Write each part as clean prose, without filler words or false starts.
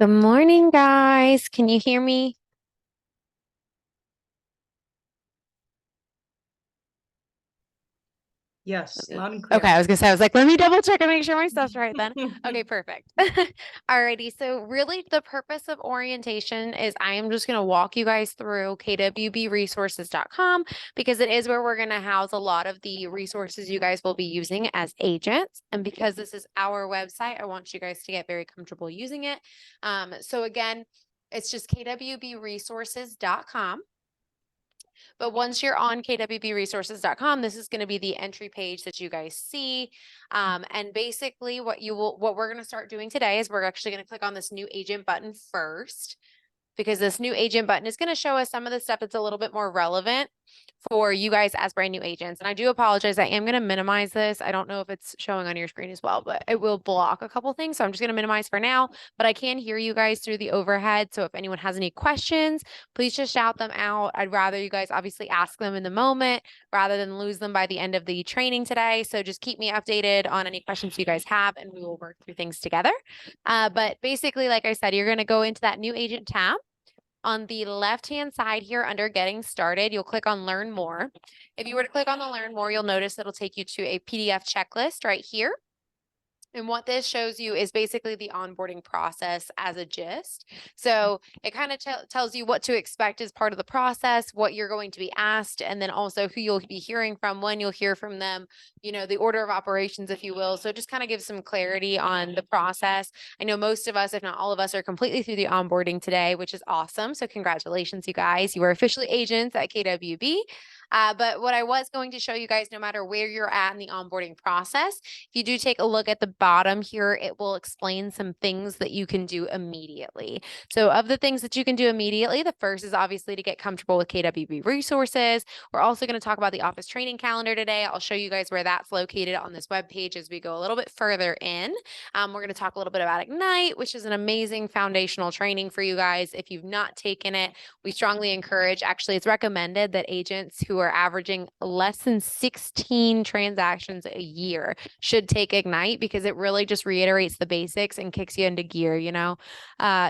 Good morning, guys. Can you hear me? Yes, loud and Okay, clear. I was gonna say, I was like, let me double check and make sure my stuff's right then. Okay, perfect. Alrighty, so really the purpose of orientation is I am just gonna walk you guys through kwbresources.com because it is where we're gonna house a lot of the resources you guys will be using as agents. And because this is our website, I want you guys to get very comfortable using it. So again, it's just kwbresources.com. But once you're on kwbresources.com, this is going to be the entry page that you guys see. And basically what we're going to start doing today is we're actually going to click on this new agent button first because this new agent button is going to show us some of the stuff that's a little bit more relevant for you guys as brand new agents. And I do apologize. I am going to minimize this. I don't know if it's showing on your screen as well, but it will block a couple things. So I'm just going to minimize for now, but I can hear you guys through the overhead. So if anyone has any questions, please just shout them out. I'd rather you guys obviously ask them in the moment rather than lose them by the end of the training today. So just keep me updated on any questions you guys have and we will work through things together. But basically, like I said, you're going to go into that new agent tab. On the left-hand side here under getting started, you'll click on learn more. If you were to click on the learn more, you'll notice it'll take you to a PDF checklist right here. And what this shows you is basically the onboarding process as a gist. So it kind of tells you what to expect as part of the process, what you're going to be asked, and then also who you'll be hearing from, when you'll hear from them, the order of operations, if you will. So it just kind of gives some clarity on the process. I know most of us, if not all of us, are completely through the onboarding today, which is awesome. So congratulations, you guys. You are officially agents at KWB. But what I was going to show you guys, no matter where you're at in the onboarding process, if you do take a look at the bottom here, it will explain some things that you can do immediately. So of the things that you can do immediately, the first is obviously to get comfortable with KWB resources. We're also going to talk about the office training calendar today. I'll show you guys where that's located on this web page as we go a little bit further in. We're going to talk a little bit about Ignite, which is an amazing foundational training for you guys. If you've not taken it, we strongly encourage, actually, it's recommended that agents who are averaging less than 16 transactions a year should take Ignite because it really just reiterates the basics and kicks you into gear.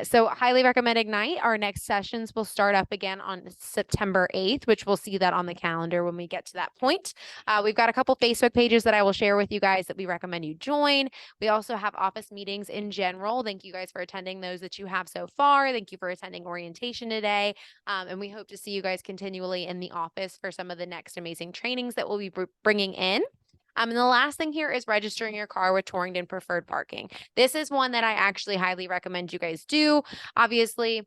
So highly recommend Ignite. Our next sessions will start up again on September 8th, which we'll see that on the calendar when we get to that point. We've got a couple Facebook pages that I will share with you guys that we recommend you join. We also have office meetings in general. Thank you guys for attending those that you have so far. Thank you for attending orientation today. And we hope to see you guys continually in the office for some of the next amazing trainings that we'll be bringing in. And the last thing here is registering your car with Torrington Preferred Parking. This is one that I actually highly recommend you guys do. Obviously,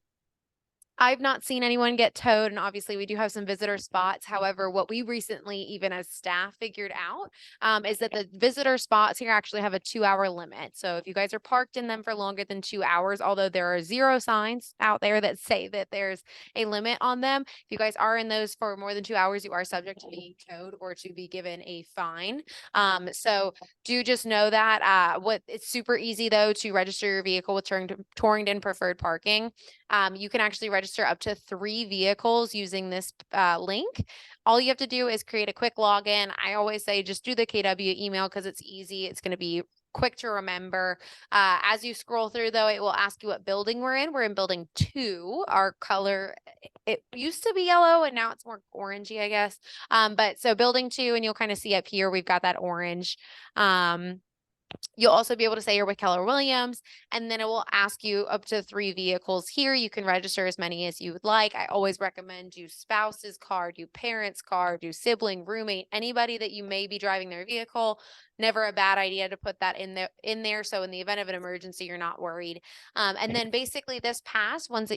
I've not seen anyone get towed, and obviously we do have some visitor spots. However, what we recently, even as staff, figured out is that the visitor spots here actually have a 2-hour limit. So if you guys are parked in them for longer than 2 hours, although there are 0 signs out there that say that there's a limit on them, if you guys are in those for more than 2 hours, you are subject to being towed or to be given a fine. So do just know that it's super easy though to register your vehicle with Torrington Preferred Parking. You can actually register up to 3 vehicles using this link. All you have to do is create a quick login. I always say just do the KW email because it's easy. It's going to be quick to remember. As you scroll through, though, it will ask you what building we're in. We're in building 2. Our color, it used to be yellow and now it's more orangey, I guess. But so building 2, and you'll kind of see up here, we've got that orange. You'll also be able to say you're with Keller Williams, and then it will ask you up to 3 vehicles here. You can register as many as you would like. I always recommend do spouse's car, do parents' car, do sibling, roommate, anybody that you may be driving their vehicle. Never a bad idea to put that in there. So in the event of an emergency, you're not worried. And then basically this pass, once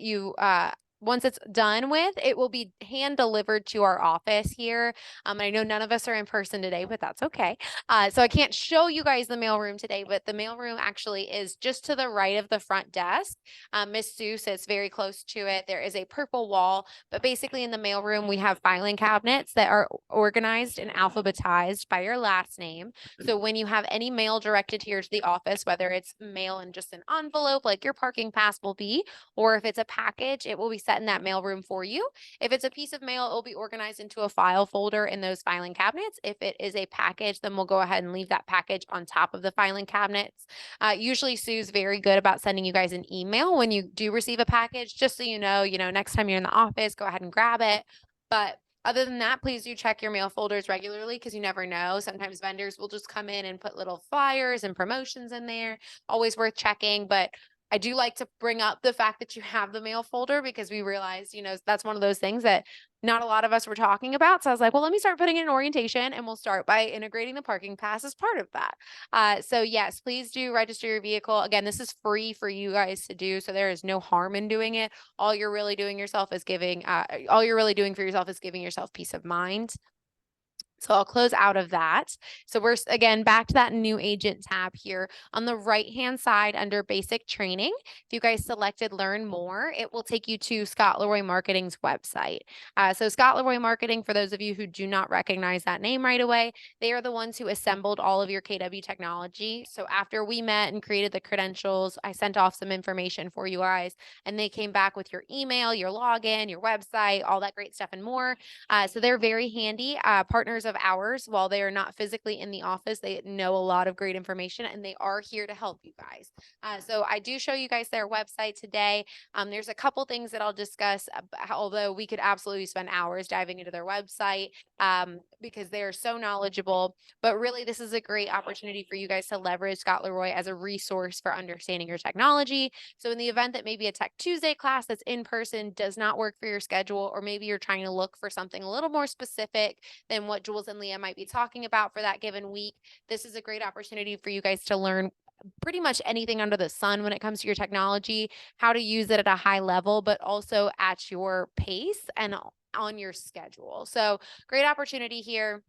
it's done with, it will be hand delivered to our office here. I know none of us are in person today, but that's okay. So I can't show you guys the mailroom today, but the mailroom actually is just to the right of the front desk. Miss Sue sits very close to it. There is a purple wall, but basically in the mailroom, we have filing cabinets that are organized and alphabetized by your last name. So when you have any mail directed here to the office, whether it's mail in just an envelope like your parking pass will be, or if it's a package, it will be set set in that mailroom for you. If it's a piece of mail, it will be organized into a file folder in those filing cabinets. If it is a package, then we'll go ahead and leave that package on top of the filing cabinets. Usually Sue's very good about sending you guys an email when you do receive a package, just so you know, next time you're in the office, go ahead and grab it. But other than that, please do check your mail folders regularly because you never know. Sometimes vendors will just come in and put little flyers and promotions in there. Always worth checking. But I do like to bring up the fact that you have the mail folder because we realized, that's one of those things that not a lot of us were talking about. So I was like, well, let me start putting in orientation, and we'll start by integrating the parking pass as part of that. So yes, please do register your vehicle. Again, this is free for you guys to do. So there is no harm in doing it. All you're really doing for yourself is giving yourself peace of mind. So I'll close out of that. So we're again back to that new agent tab here on the right-hand side under basic training. If you guys selected learn more, it will take you to Scott Leroy Marketing's website. So Scott Leroy Marketing, for those of you who do not recognize that name right away, they are the ones who assembled all of your KW technology. So after we met and created the credentials, I sent off some information for you guys, and they came back with your email, your login, your website, all that great stuff and more. So they're very handy partners of ours. While they are not physically in the office, they know a lot of great information, and they are here to help you guys. So I do show you guys their website today. There's a couple things that I'll discuss, although we could absolutely spend hours diving into their website because they are so knowledgeable. But really, this is a great opportunity for you guys to leverage Scott Leroy as a resource for understanding your technology. So in the event that maybe a Tech Tuesday class that's in person does not work for your schedule, or maybe you're trying to look for something a little more specific than what Jules and Leah might be talking about for that given week, this is a great opportunity for you guys to learn pretty much anything under the sun when it comes to your technology, how to use it at a high level, but also at your pace and on your schedule. So great opportunity here.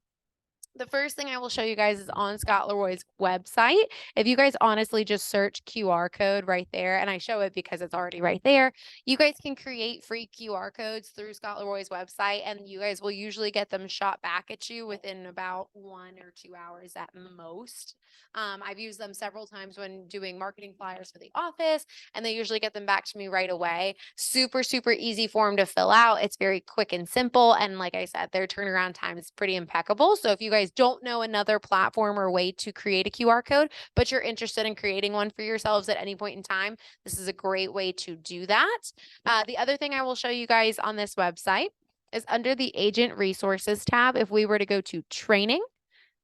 The first thing I will show you guys is on Scott Leroy's website. If you guys honestly just search QR code right there, and I show it because it's already right there, you guys can create free QR codes through Scott Leroy's website, and you guys will usually get them shot back at you within about 1 or 2 hours at most. I've used them several times when doing marketing flyers for the office, and they usually get them back to me right away. Super, super easy form to fill out. It's very quick and simple. And like I said, their turnaround time is pretty impeccable. So if you guys don't know another platform or way to create a QR code, but you're interested in creating one for yourselves at any point in time, this is a great way to do that. The other thing I will show you guys on this website is under the Agent Resources tab. If we were to go to training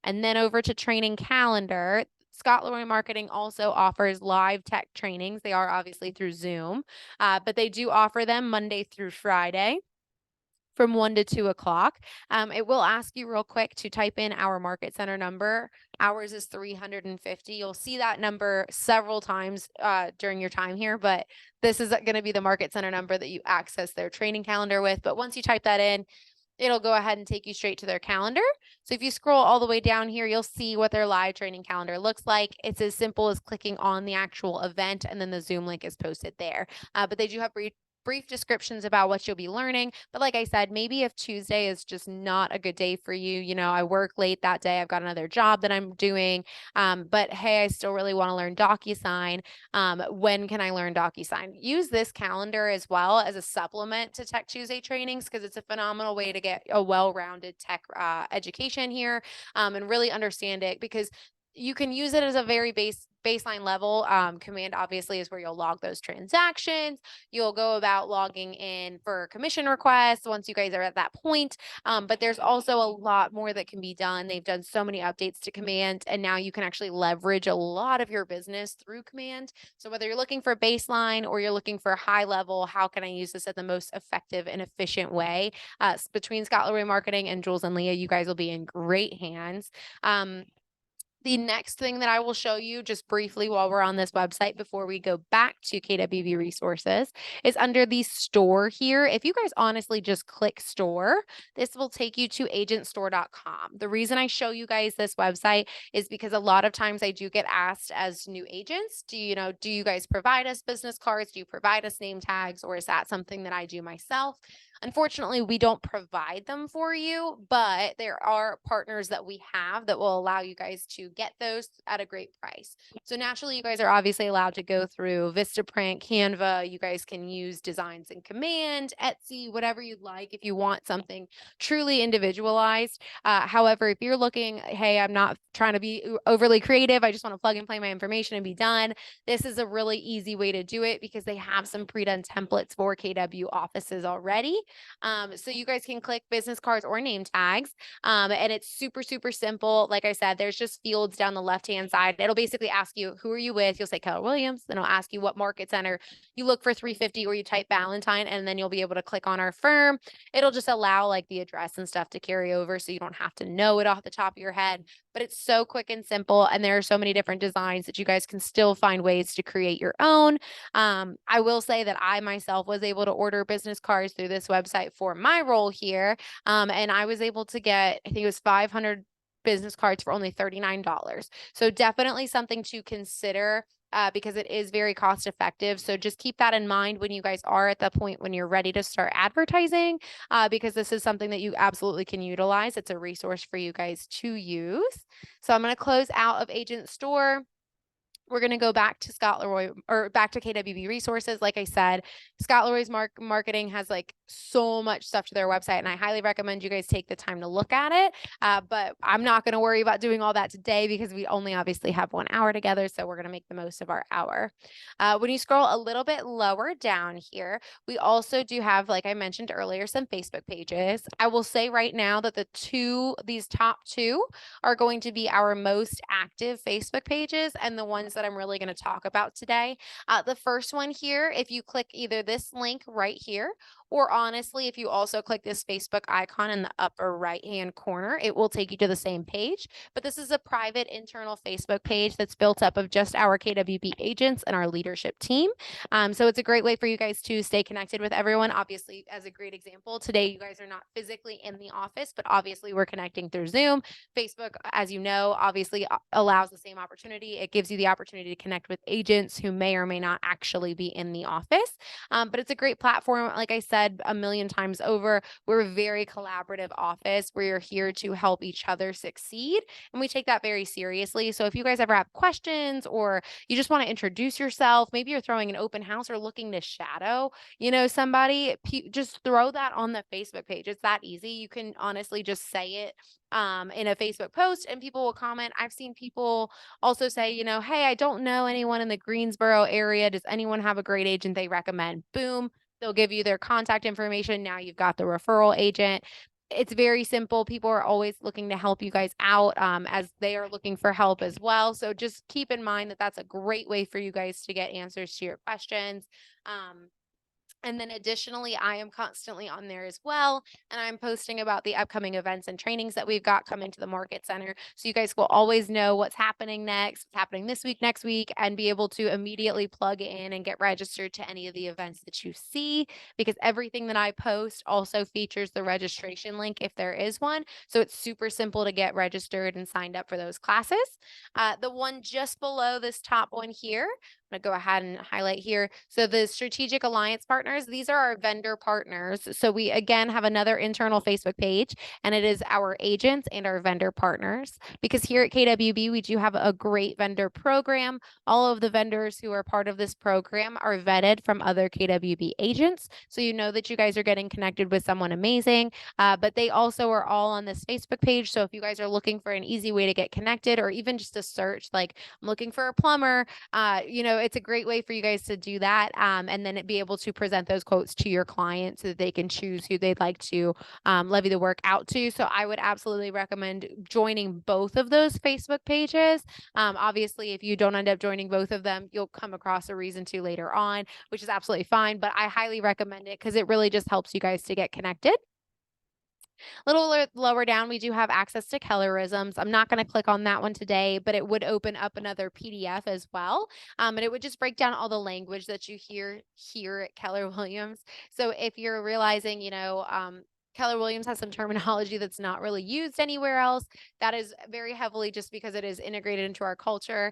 and then over to training calendar, Scott Leroy Marketing also offers live tech trainings. They are obviously through Zoom, but they do offer them Monday through Friday from 1 to 2 o'clock. It will ask you real quick to type in our market center number. Ours is 350. You'll see that number several times during your time here, but this is going to be the market center number that you access their training calendar with. But once you type that in, it'll go ahead and take you straight to their calendar. So if you scroll all the way down here, you'll see what their live training calendar looks like. It's as simple as clicking on the actual event, and then the Zoom link is posted there. But they do have brief descriptions about what you'll be learning. But like I said, maybe if Tuesday is just not a good day for you, I work late that day, I've got another job that I'm doing, but hey, I still really want to learn DocuSign. When can I learn DocuSign? Use this calendar as well as a supplement to Tech Tuesday trainings, because it's a phenomenal way to get a well-rounded tech education here and really understand it, because you can use it as a very baseline level. Command obviously is where you'll log those transactions. You'll go about logging in for commission requests once you guys are at that point. But there's also a lot more that can be done. They've done so many updates to Command, and now you can actually leverage a lot of your business through Command. So whether you're looking for baseline or you're looking for high level, how can I use this at the most effective and efficient way? Between Scott Leroy Marketing and Jules and Leah, you guys will be in great hands. The next thing that I will show you just briefly while we're on this website before we go back to KWB Resources is under the store here. If you guys honestly just click store, this will take you to agentstore.com. The reason I show you guys this website is because a lot of times I do get asked as new agents, do you guys provide us business cards? Do you provide us name tags? Or is that something that I do myself? Unfortunately, we don't provide them for you, but there are partners that we have that will allow you guys to get those at a great price. So naturally, you guys are obviously allowed to go through Vistaprint, Canva. You guys can use Designs in Command, Etsy, whatever you'd like if you want something truly individualized. However, if you're looking, hey, I'm not trying to be overly creative, I just want to plug and play my information and be done, this is a really easy way to do it because they have some pre-done templates for KW offices already. So you guys can click business cards or name tags. And it's super, super simple. Like I said, there's just fields down the left-hand side. It'll basically ask you, who are you with? You'll say Keller Williams. Then it'll ask you what market center. You look for 350 or you type Valentine, and then you'll be able to click on our firm. It'll just allow like the address and stuff to carry over so you don't have to know it off the top of your head. But it's so quick and simple. And there are so many different designs that you guys can still find ways to create your own. I will say that I myself was able to order business cards through this website for my role here. And I was able to get, I think it was 500 business cards for only $39. So definitely something to consider. Because it is very cost effective. So just keep that in mind when you guys are at the point when you're ready to start advertising, because this is something that you absolutely can utilize. It's a resource for you guys to use. So I'm going to close out of Agent Store. We're going to go back to Scott Leroy or back to KWB Resources. Like I said, Scott Leroy's marketing has like so much stuff to their website, and I highly recommend you guys take the time to look at it. But I'm not going to worry about doing all that today because we only obviously have 1 hour together. So we're going to make the most of our hour. When you scroll a little bit lower down here, we also do have, like I mentioned earlier, some Facebook pages. I will say right now that these top two are going to be our most active Facebook pages and the ones that I'm really going to talk about today. The first one here, if you click either this link right here, or honestly, if you also click this Facebook icon in the upper right-hand corner, it will take you to the same page. But this is a private internal Facebook page that's built up of just our KWB agents and our leadership team. So it's a great way for you guys to stay connected with everyone. Obviously, as a great example, today you guys are not physically in the office, but obviously we're connecting through Zoom. Facebook, as you know, obviously allows the same opportunity. It gives you the opportunity to connect with agents who may or may not actually be in the office. But it's a great platform. Like I said a million times over, we're a very collaborative office. We're here to help each other succeed, and we take that very seriously. So if you guys ever have questions or you just want to introduce yourself, maybe you're throwing an open house or looking to shadow, somebody, just throw that on the Facebook page. It's that easy. You can honestly just say it in a Facebook post and people will comment. I've seen people also say, hey, I don't know anyone in the Greensboro area. Does anyone have a great agent they recommend? Boom. They'll give you their contact information. Now you've got the referral agent. It's very simple. People are always looking to help you guys out as they are looking for help as well. So just keep in mind that that's a great way for you guys to get answers to your questions. And then additionally, I am constantly on there as well. And I'm posting about the upcoming events and trainings that we've got coming to the Market Center. So you guys will always know what's happening next, what's happening this week, next week, and be able to immediately plug in and get registered to any of the events that you see, because everything that I post also features the registration link if there is one. So it's super simple to get registered and signed up for those classes. The one just below this top one here, I'm going to go ahead and highlight here. So the strategic alliance partners, these are our vendor partners. So we again have another internal Facebook page, and it is our agents and our vendor partners, because here at KWB, we do have a great vendor program. All of the vendors who are part of this program are vetted from other KWB agents. So you know that you guys are getting connected with someone amazing, but they also are all on this Facebook page. So if you guys are looking for an easy way to get connected, or even just a search, like I'm looking for a plumber, it's a great way for you guys to do that, and then be able to present those quotes to your client so that they can choose who they'd like to levy the work out to. So I would absolutely recommend joining both of those Facebook pages. Obviously, if you don't end up joining both of them, you'll come across a reason to later on, which is absolutely fine. But I highly recommend it because it really just helps you guys to get connected. A little lower down, we do have access to Kellerisms. I'm not going to click on that one today, but it would open up another PDF as well. And it would just break down all the language that you hear here at Keller Williams. So if you're realizing, Keller Williams has some terminology that's not really used anywhere else. That is very heavily just because it is integrated into our culture.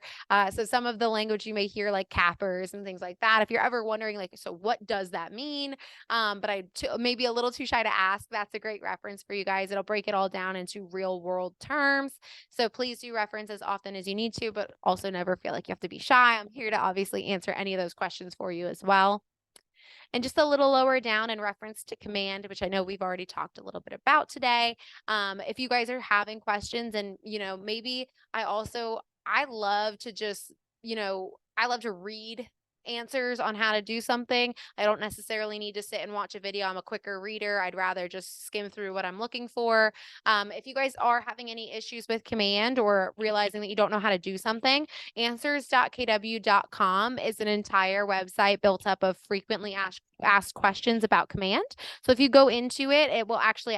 So some of the language you may hear, like cappers and things like that, if you're ever wondering, like, so what does that mean? But maybe a little too shy to ask. That's a great reference for you guys. It'll break it all down into real world terms. So please do reference as often as you need to, but also never feel like you have to be shy. I'm here to obviously answer any of those questions for you as well. And just a little lower down in reference to command, which I know we've already talked a little bit about today. If you guys are having questions and, maybe I love to just, I love to read answers on how to do something. I don't necessarily need to sit and watch a video. I'm a quicker reader. I'd rather just skim through what I'm looking for. If you guys are having any issues with command or realizing that you don't know how to do something, answers.kw.com is an entire website built up of frequently asked questions about command. So if you go into it, it will actually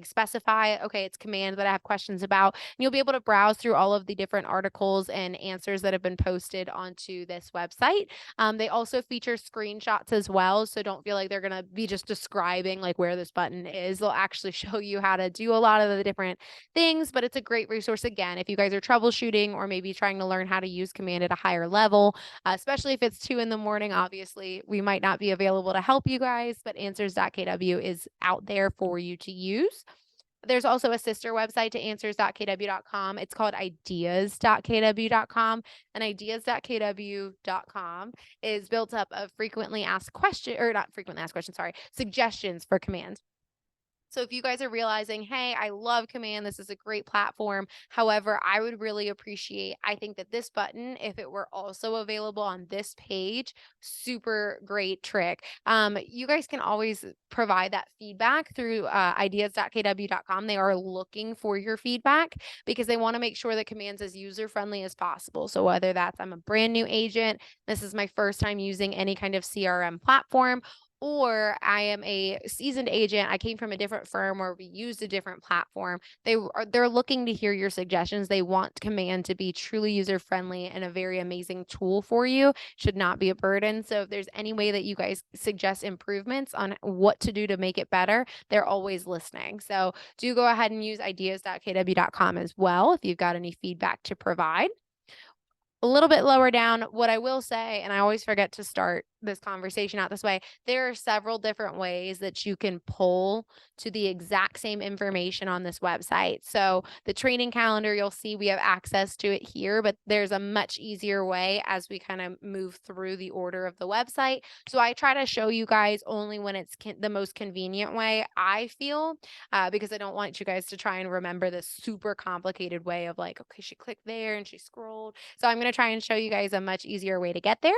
specify, okay, it's command that I have questions about, and you'll be able to browse through all of the different articles and answers that have been posted onto this website. They also feature screenshots as well, so don't feel like they're going to be just describing like where this button is. They'll actually show you how to do a lot of the different things, but it's a great resource again if you guys are troubleshooting or maybe trying to learn how to use command at a higher level, especially if it's 2 a.m. Obviously, we might not be available to help you guys, but answers.kw is out there for you to use. There's also a sister website to answers.kw.com. It's called ideas.kw.com, and ideas.kw.com is built up of suggestions for command. So if you guys are realizing, hey, I love command, this is a great platform. However, I would really appreciate, I think that this button, if it were also available on this page, super great trick. You guys can always provide that feedback through ideas.kw.com. They are looking for your feedback because they want to make sure that command's as user-friendly as possible. So whether that's I'm a brand new agent, this is my first time using any kind of CRM platform, or I am a seasoned agent, I came from a different firm where we used a different platform. They're looking to hear your suggestions. They want command to be truly user-friendly and a very amazing tool for you. Should not be a burden. So if there's any way that you guys suggest improvements on what to do to make it better, they're always listening. So do go ahead and use ideas.kw.com as well if you've got any feedback to provide. A little bit lower down, what I will say, and I always forget to start this conversation out this way, there are several different ways that you can pull to the exact same information on this website. So the training calendar, you'll see we have access to it here, but there's a much easier way as we kind of move through the order of the website. So I try to show you guys only when it's the most convenient way, I feel, because I don't want you guys to try and remember this super complicated way of like, okay, she clicked there and she scrolled. So I'm going to try and show you guys a much easier way to get there.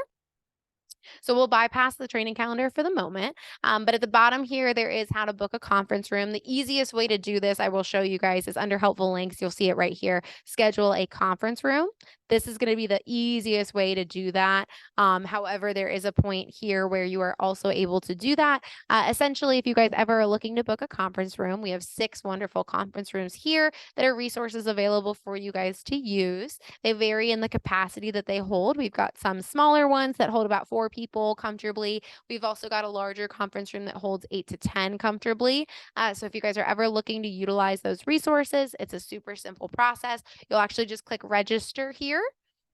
So we'll bypass the training calendar for the moment. But at the bottom here, there is how to book a conference room. The easiest way to do this, I will show you guys, is under helpful links. You'll see it right here. Schedule a conference room. This is going to be the easiest way to do that. However, there is a point here where you are also able to do that. Essentially, if you guys ever are looking to book a conference room, we have 6 wonderful conference rooms here that are resources available for you guys to use. They vary in the capacity that they hold. We've got some smaller ones that hold about 4 people comfortably. We've also got a larger conference room that holds 8 to 10 comfortably. So if you guys are ever looking to utilize those resources, it's a super simple process. You'll actually just click register here.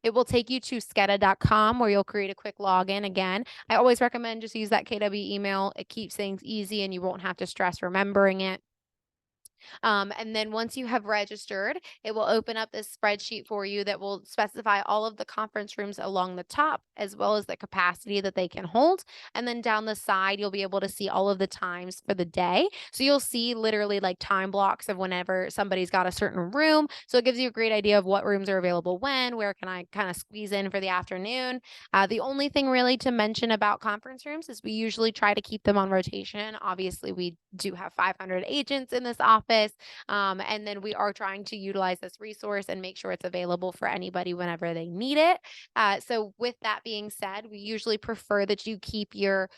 It will take you to skeda.com where you'll create a quick login. Again, I always recommend just use that KW email. It keeps things easy and you won't have to stress remembering it. And then once you have registered, it will open up this spreadsheet for you that will specify all of the conference rooms along the top, as well as the capacity that they can hold. And then down the side, you'll be able to see all of the times for the day. So you'll see literally like time blocks of whenever somebody's got a certain room. So it gives you a great idea of what rooms are available when, where can I kind of squeeze in for the afternoon. The only thing really to mention about conference rooms is we usually try to keep them on rotation. Obviously, we do have 500 agents in this office. office. And then we are trying to utilize this resource and make sure it's available for anybody whenever they need it. So with that being said, we usually prefer that you keep your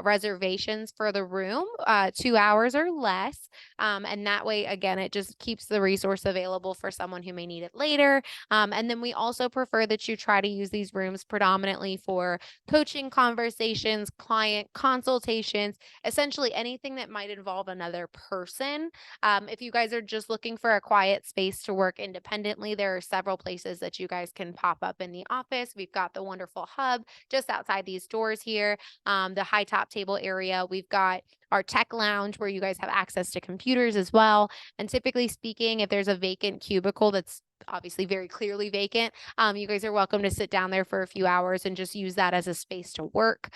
reservations for the room 2 hours or less. And that way, again, it just keeps the resource available for someone who may need it later. And then we also prefer that you try to use these rooms predominantly for coaching conversations, client consultations, essentially anything that might involve another person. If you guys are just looking for a quiet space to work independently, there are several places that you guys can pop up in the office. We've got the wonderful hub just outside these doors here, the high top table area. We've got our tech lounge where you guys have access to computers as well. And typically speaking, if there's a vacant cubicle that's obviously very clearly vacant, you guys are welcome to sit down there for a few hours and just use that as a space to work.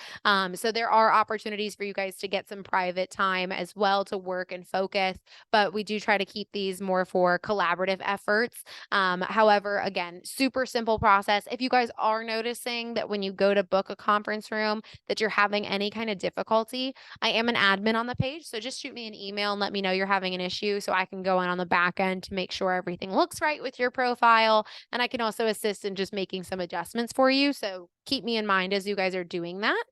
So there are opportunities for you guys to get some private time as well to work and focus, but we do try to keep these more for collaborative efforts. However, again, super simple process. If you guys are noticing that when you go to book a conference room that you're having any kind of difficulty, I am an admin on the page, so just shoot me an email and let me know you're having an issue so I can go in on the back end to make sure everything looks right with your profile. And I can also assist in just making some adjustments for you. So keep me in mind as you guys are doing that.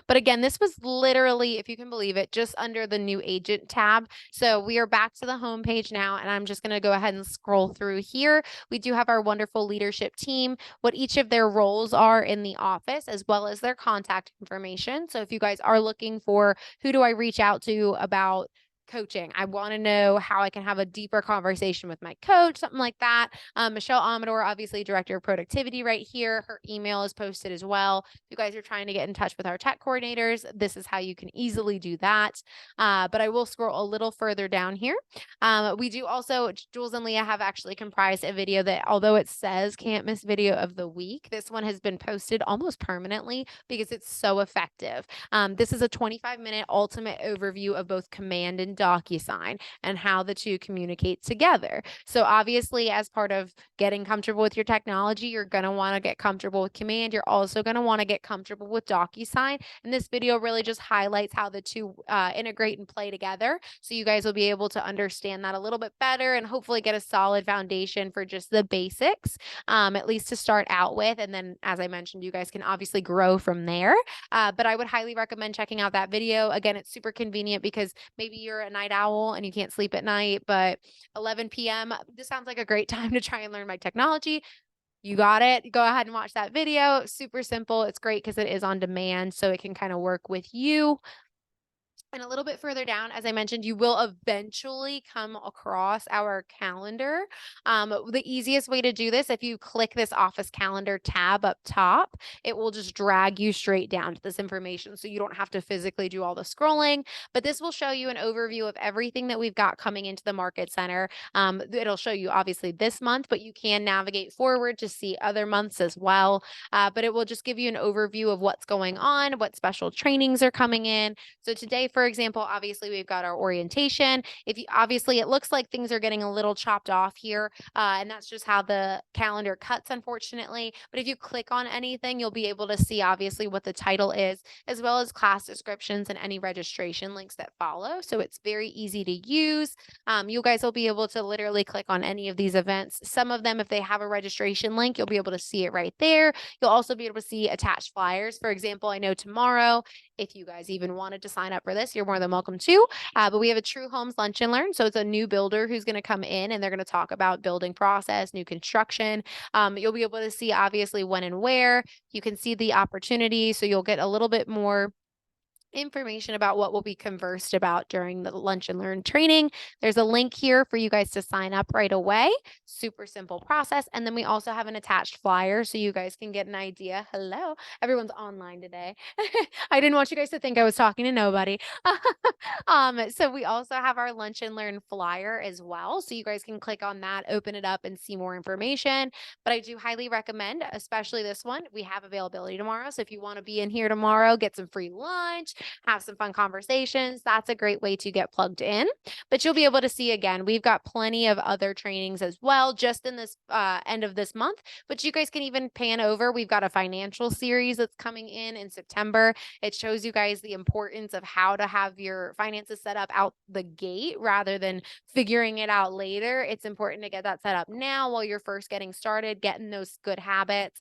But again, this was literally, if you can believe it, just under the new agent tab. So we are back to the home page now, and I'm just going to go ahead and scroll through here. We do have our wonderful leadership team, what each of their roles are in the office, as well as their contact information. So if you guys are looking for who do I reach out to about coaching, I want to know how I can have a deeper conversation with my coach, something like that. Michelle Amador, obviously director of productivity right here. Her email is posted as well. If you guys are trying to get in touch with our tech coordinators, this is how you can easily do that. But I will scroll a little further down here. We do also, Jules and Leah have actually comprised a video that, although it says can't miss video of the week, this one has been posted almost permanently because it's so effective. This is a 25-minute ultimate overview of both Command and DocuSign and how the two communicate together. So obviously, as part of getting comfortable with your technology, you're going to want to get comfortable with Command. You're also going to want to get comfortable with DocuSign. And this video really just highlights how the two integrate and play together. So you guys will be able to understand that a little bit better and hopefully get a solid foundation for just the basics, at least to start out with. And then, as I mentioned, you guys can obviously grow from there. But I would highly recommend checking out that video. Again, it's super convenient because maybe you're a night owl and you can't sleep at night, but 11 p.m., this sounds like a great time to try and learn my technology. You got it. Go ahead and watch that video. Super simple. It's great because it is on demand, so it can kind of work with you. And a little bit further down, as I mentioned, you will eventually come across our calendar. The easiest way to do this, if you click this office calendar tab up top, it will just drag you straight down to this information. So you don't have to physically do all the scrolling, but this will show you an overview of everything that we've got coming into the Market Center. It'll show you obviously this month, but you can navigate forward to see other months as well. But it will just give you an overview of what's going on, what special trainings are coming in. So today, for example, obviously we've got our orientation. If you obviously it looks like things are getting a little chopped off here, and that's just how the calendar cuts, unfortunately. But if you click on anything, you'll be able to see obviously what the title is, as well as class descriptions and any registration links that follow. So it's very easy to use. You guys will be able to literally click on any of these events. Some of them, if they have a registration link, you'll be able to see it right there. You'll also be able to see attached flyers. For example, I know tomorrow, if you guys even wanted to sign up for this, you're more than welcome to. But we have a True Homes Lunch and Learn. So it's a new builder who's going to come in and they're going to talk about building process, new construction. You'll be able to see obviously when and where. You can see the opportunity. So you'll get a little bit more information about what will be conversed about during the lunch and learn training. There's a link here for you guys to sign up right away. Super simple process. And then we also have an attached flyer so you guys can get an idea. Hello, everyone's online today. I didn't want you guys to think I was talking to nobody. So we also have our lunch and learn flyer as well. So you guys can click on that, open it up and see more information. But I do highly recommend, especially this one, we have availability tomorrow. So if you want to be in here tomorrow, get some free lunch, have some fun conversations. That's a great way to get plugged in. But you'll be able to see again, we've got plenty of other trainings as well, just in this end of this month. But you guys can even pan over. We've got a financial series that's coming in September. It shows you guys the importance of how to have your finances set up out the gate rather than figuring it out later. It's important to get that set up now while you're first getting started, getting those good habits.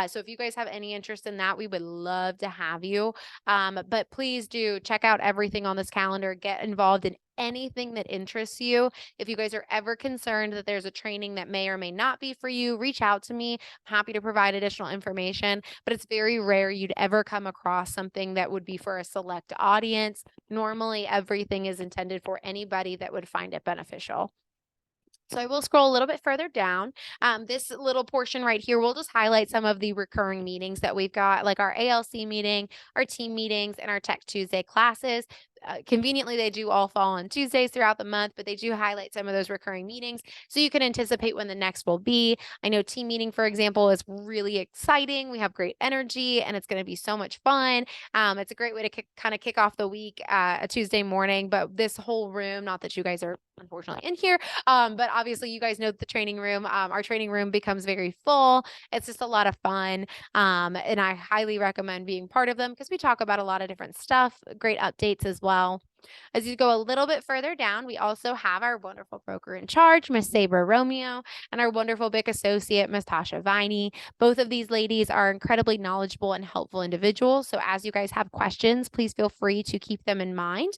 So if you guys have any interest in that, we would love to have you. But please do check out everything on this calendar. Get involved in anything that interests you. If you guys are ever concerned that there's a training that may or may not be for you, reach out to me. I'm happy to provide additional information, but it's very rare you'd ever come across something that would be for a select audience. Normally, everything is intended for anybody that would find it beneficial. So I will scroll a little bit further down. This little portion right here, we'll just highlight some of the recurring meetings that we've got, like our ALC meeting, our team meetings, and our Tech Tuesday classes. Conveniently, they do all fall on Tuesdays throughout the month, but they do highlight some of those recurring meetings so you can anticipate when the next will be. I know team meeting, for example, is really exciting. We have great energy and it's going to be so much fun. It's a great way to kind of kick off the week a Tuesday morning, but this whole room, not that you guys are unfortunately in here, but obviously you guys know the training room, our training room becomes very full. It's just a lot of fun. And I highly recommend being part of them because we talk about a lot of different stuff, great updates as well. As you go a little bit further down, we also have our wonderful broker in charge, Miss Sabre Romeo, and our wonderful BIC associate, Miss Tasha Viney. Both of these ladies are incredibly knowledgeable and helpful individuals. So as you guys have questions, please feel free to keep them in mind.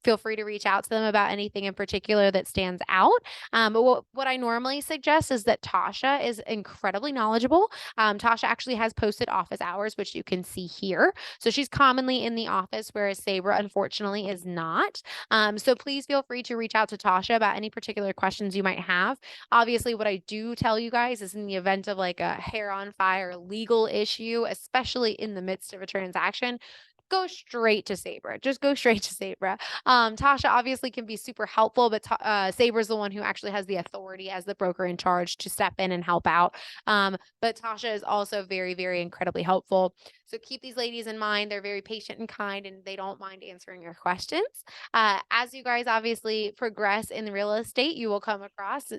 Feel free to reach out to them about anything in particular that stands out. But what I normally suggest is that Tasha is incredibly knowledgeable. Tasha actually has posted office hours, which you can see here. So she's commonly in the office, whereas Sabre, unfortunately, is not. So please feel free to reach out to Tasha about any particular questions you might have. Obviously, what I do tell you guys is in the event of like a hair on fire legal issue, especially in the midst of a transaction, go straight to Sabre. Just go straight to Sabre. Tasha obviously can be super helpful, but Sabre is the one who actually has the authority as the broker in charge to step in and help out. But Tasha is also very, very incredibly helpful. So keep these ladies in mind. They're very patient and kind, and they don't mind answering your questions. As you guys obviously progress in real estate, you will come across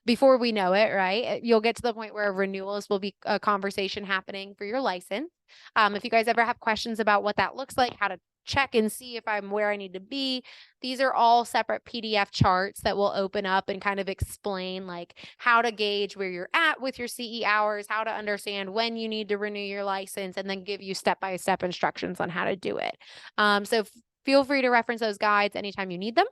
before we know it, right? You'll get to the point where renewals will be a conversation happening for your license. If you guys ever have questions about what that looks like, how to check and see if I'm where I need to be, these are all separate PDF charts that will open up and kind of explain like how to gauge where you're at with your CE hours, how to understand when you need to renew your license, and then give you step-by-step instructions on how to do it. So feel free to reference those guides anytime you need them.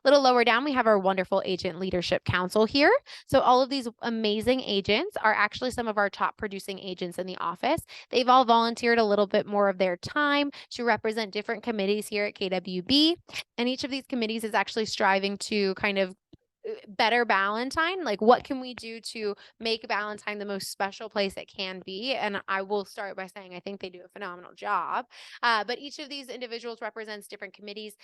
A little lower down, we have our wonderful Agent Leadership Council here. So all of these amazing agents are actually some of our top producing agents in the office. They've all volunteered a little bit more of their time to represent different committees here at KWB. And each of these committees is actually striving to kind of better Valentine. Like, what can we do to make Valentine the most special place it can be? And I will start by saying I think they do a phenomenal job. But each of these individuals represents different committees.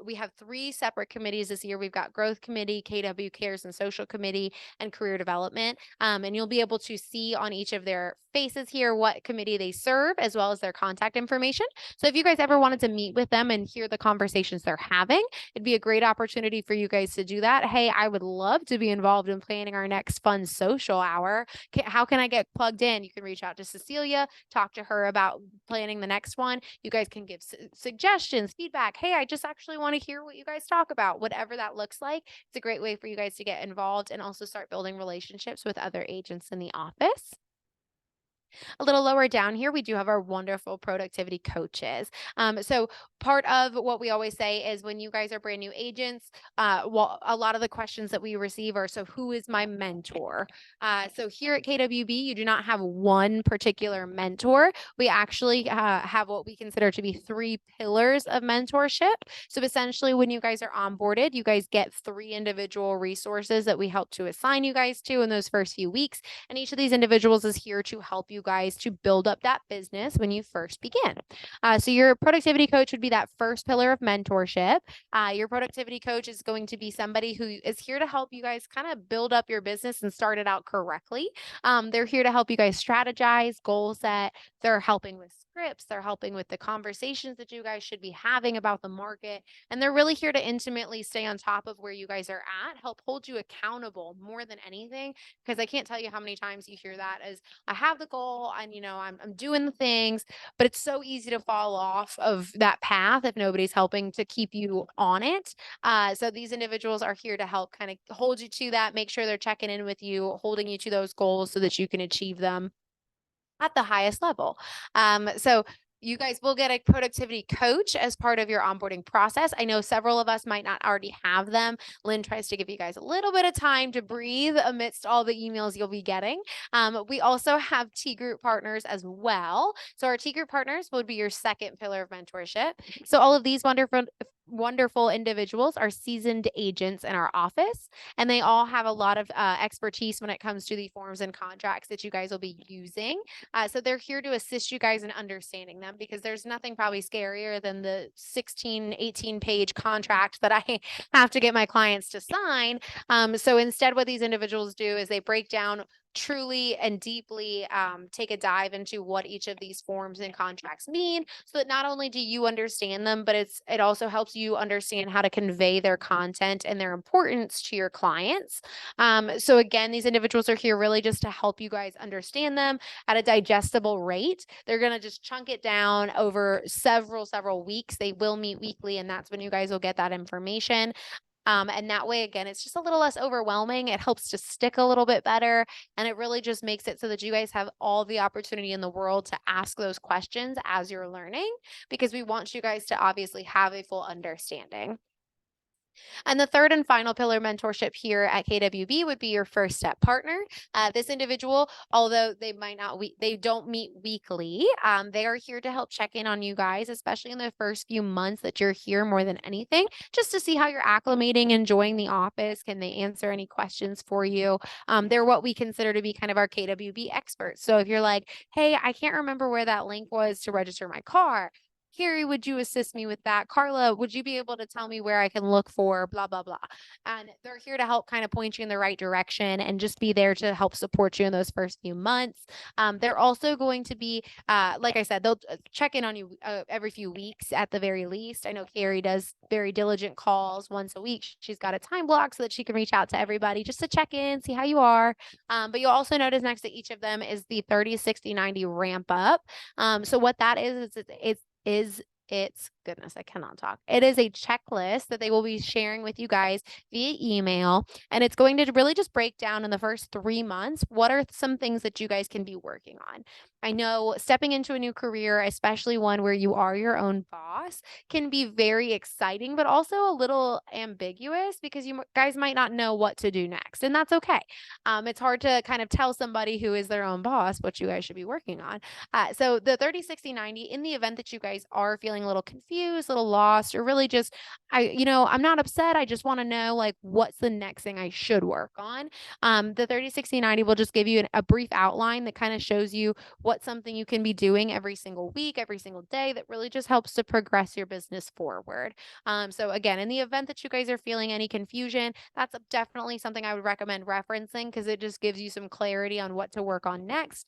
We have 3 separate committees this year. We've got Growth Committee, KW Cares and Social Committee, and Career Development. And you'll be able to see on each of their faces here what committee they serve, as well as their contact information. So if you guys ever wanted to meet with them and hear the conversations they're having, it'd be a great opportunity for you guys to do that. Hey, I would love to be involved in planning our next fun social hour. How can I get plugged in? You can reach out to Cecilia, talk to her about planning the next one. You guys can give suggestions, feedback. Hey, I just actually want to hear what you guys talk about, whatever that looks like. It's a great way for you guys to get involved and also start building relationships with other agents in the office. A little lower down here, we do have our wonderful productivity coaches. So part of what we always say is when you guys are brand new agents, well, a lot of the questions that we receive are, so who is my mentor? So here at KWB, you do not have one particular mentor. We actually have what we consider to be 3 pillars of mentorship. So essentially, when you guys are onboarded, you guys get 3 individual resources that we help to assign you guys to in those first few weeks. And each of these individuals is here to help you guys guys to build up that business when you first begin. So your productivity coach would be that first pillar of mentorship. Your productivity coach is going to be somebody who is here to help you guys kind of build up your business and start it out correctly. They're here to help you guys strategize, goal set. They're helping with scripts. They're helping with the conversations that you guys should be having about the market. And they're really here to intimately stay on top of where you guys are at, help hold you accountable more than anything. Because I can't tell you how many times you hear that as I have the goal and, I'm doing the things, but it's so easy to fall off of that path if nobody's helping to keep you on it. So these individuals are here to help kind of hold you to that, make sure they're checking in with you, holding you to those goals so that you can achieve them at the highest level. So you guys will get a productivity coach as part of your onboarding process. I know several of us might not already have them. Lynn tries to give you guys a little bit of time to breathe amidst all the emails you'll be getting. We also have T group partners as well. So our T group partners would be your second pillar of mentorship. So all of these wonderful individuals are seasoned agents in our office, and they all have a lot of expertise when it comes to the forms and contracts that you guys will be using. So they're here to assist you guys in understanding them, because there's nothing probably scarier than the 16, 18 page contract that I have to get my clients to sign. So instead, what these individuals do is they break down truly and deeply, take a dive into what each of these forms and contracts mean, so that not only do you understand them, but it also helps you understand how to convey their content and their importance to your clients. So again, these individuals are here really just to help you guys understand them at a digestible rate. They're going to just chunk it down over several weeks. They will meet weekly, and that's when you guys will get that information. And that way, again, it's just a little less overwhelming. It helps to stick a little bit better. And it really just makes it so that you guys have all the opportunity in the world to ask those questions as you're learning, because we want you guys to obviously have a full understanding. And the third and final pillar mentorship here at KWB would be your first step partner. This individual, although they don't meet weekly, they are here to help check in on you guys, especially in the first few months that you're here more than anything, just to see how you're acclimating, enjoying the office. Can they answer any questions for you? They're what we consider to be kind of our KWB experts. So if you're like, hey, I can't remember where that link was to register my car, Carrie, would you assist me with that? Carla, would you be able to tell me where I can look for blah, blah, blah? And they're here to help kind of point you in the right direction and just be there to help support you in those first few months. They're also going to be, like I said, they'll check in on you every few weeks at the very least. I know Carrie does very diligent calls once a week. She's got a time block so that she can reach out to everybody just to check in, see how you are. But you'll also notice next to each of them is the 30, 60, 90 ramp up. So what that it's goodness, I cannot talk. It is a checklist that they will be sharing with you guys via email. And it's going to really just break down in the first 3 months, what are some things that you guys can be working on. I know stepping into a new career, especially one where you are your own boss, can be very exciting, but also a little ambiguous, because you guys might not know what to do next. And that's okay. It's hard to kind of tell somebody who is their own boss what you guys should be working on. So the 30, 60, 90, in the event that you guys are feeling a little confused, a little lost, or really just, I'm not upset. I just want to know, like, what's the next thing I should work on. The 30, 60, 90 will just give you a brief outline that kind of shows you what's something you can be doing every single week, every single day, that really just helps to progress your business forward. So again, in the event that you guys are feeling any confusion, that's definitely something I would recommend referencing, because it just gives you some clarity on what to work on next.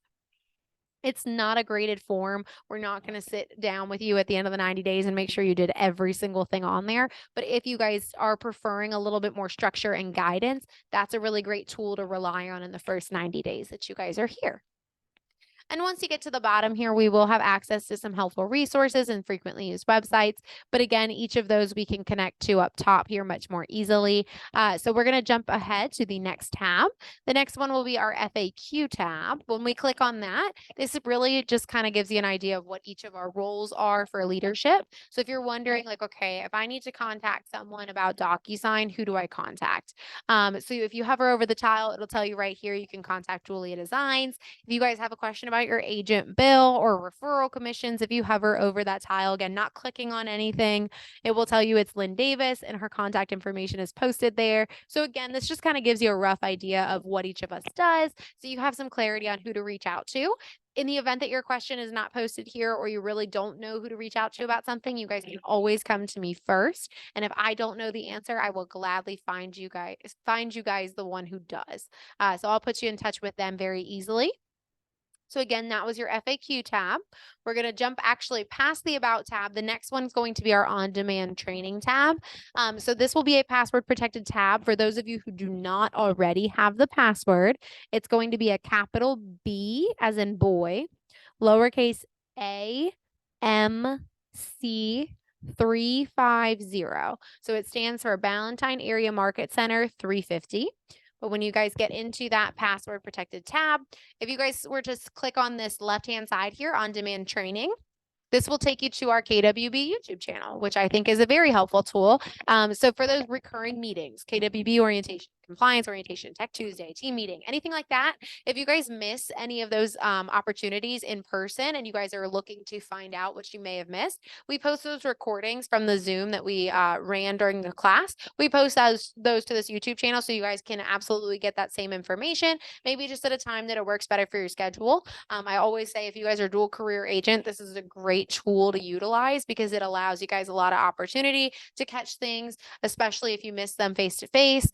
It's not a graded form. We're not going to sit down with you at the end of the 90 days and make sure you did every single thing on there. But if you guys are preferring a little bit more structure and guidance, that's a really great tool to rely on in the first 90 days that you guys are here. And once you get to the bottom here, we will have access to some helpful resources and frequently used websites. But again, each of those we can connect to up top here much more easily. So we're going to jump ahead to the next tab. The next one will be our FAQ tab. When we click on that, this really just kind of gives you an idea of what each of our roles are for leadership. So if you're wondering, like, okay, if I need to contact someone about DocuSign, who do I contact? So if you hover over the tile, it'll tell you right here, you can contact Julia Designs. If you guys have a question about your agent bill or referral commissions, if you hover over that tile, again, not clicking on anything, it will tell you it's Lynn Davis and her contact information is posted there. So again, this just kind of gives you a rough idea of what each of us does, so you have some clarity on who to reach out to. in the event that your question is not posted here or you really don't know who to reach out to about something, you guys can always come to me first. And if I don't know the answer, I will gladly find you guys the one who does. So I'll put you in touch with them very easily. So again, that was your FAQ tab. We're going to jump actually past the About tab. The next one's going to be our On-Demand Training tab. So this will be a password protected tab. For those of you who do not already have the password, it's going to be a capital B as in boy, lowercase a, M, C, 350. So it stands for Ballantyne Area Market Center 350. But when you guys get into that password protected tab, if you guys were to click on this left-hand side here, On Demand Training, this will take you to our KWB YouTube channel, which I think is a very helpful tool. So for those recurring meetings, KWB Orientation, Compliance Orientation, Tech Tuesday, team meeting, anything like that, if you guys miss any of those opportunities in person and you guys are looking to find out what you may have missed, we post those recordings from the Zoom that we ran during the class. We post those to this YouTube channel so you guys can absolutely get that same information, maybe just at a time that it works better for your schedule. I always say if you guys are dual career agent, this is a great tool to utilize because it allows you guys a lot of opportunity to catch things, especially if you miss them face to face.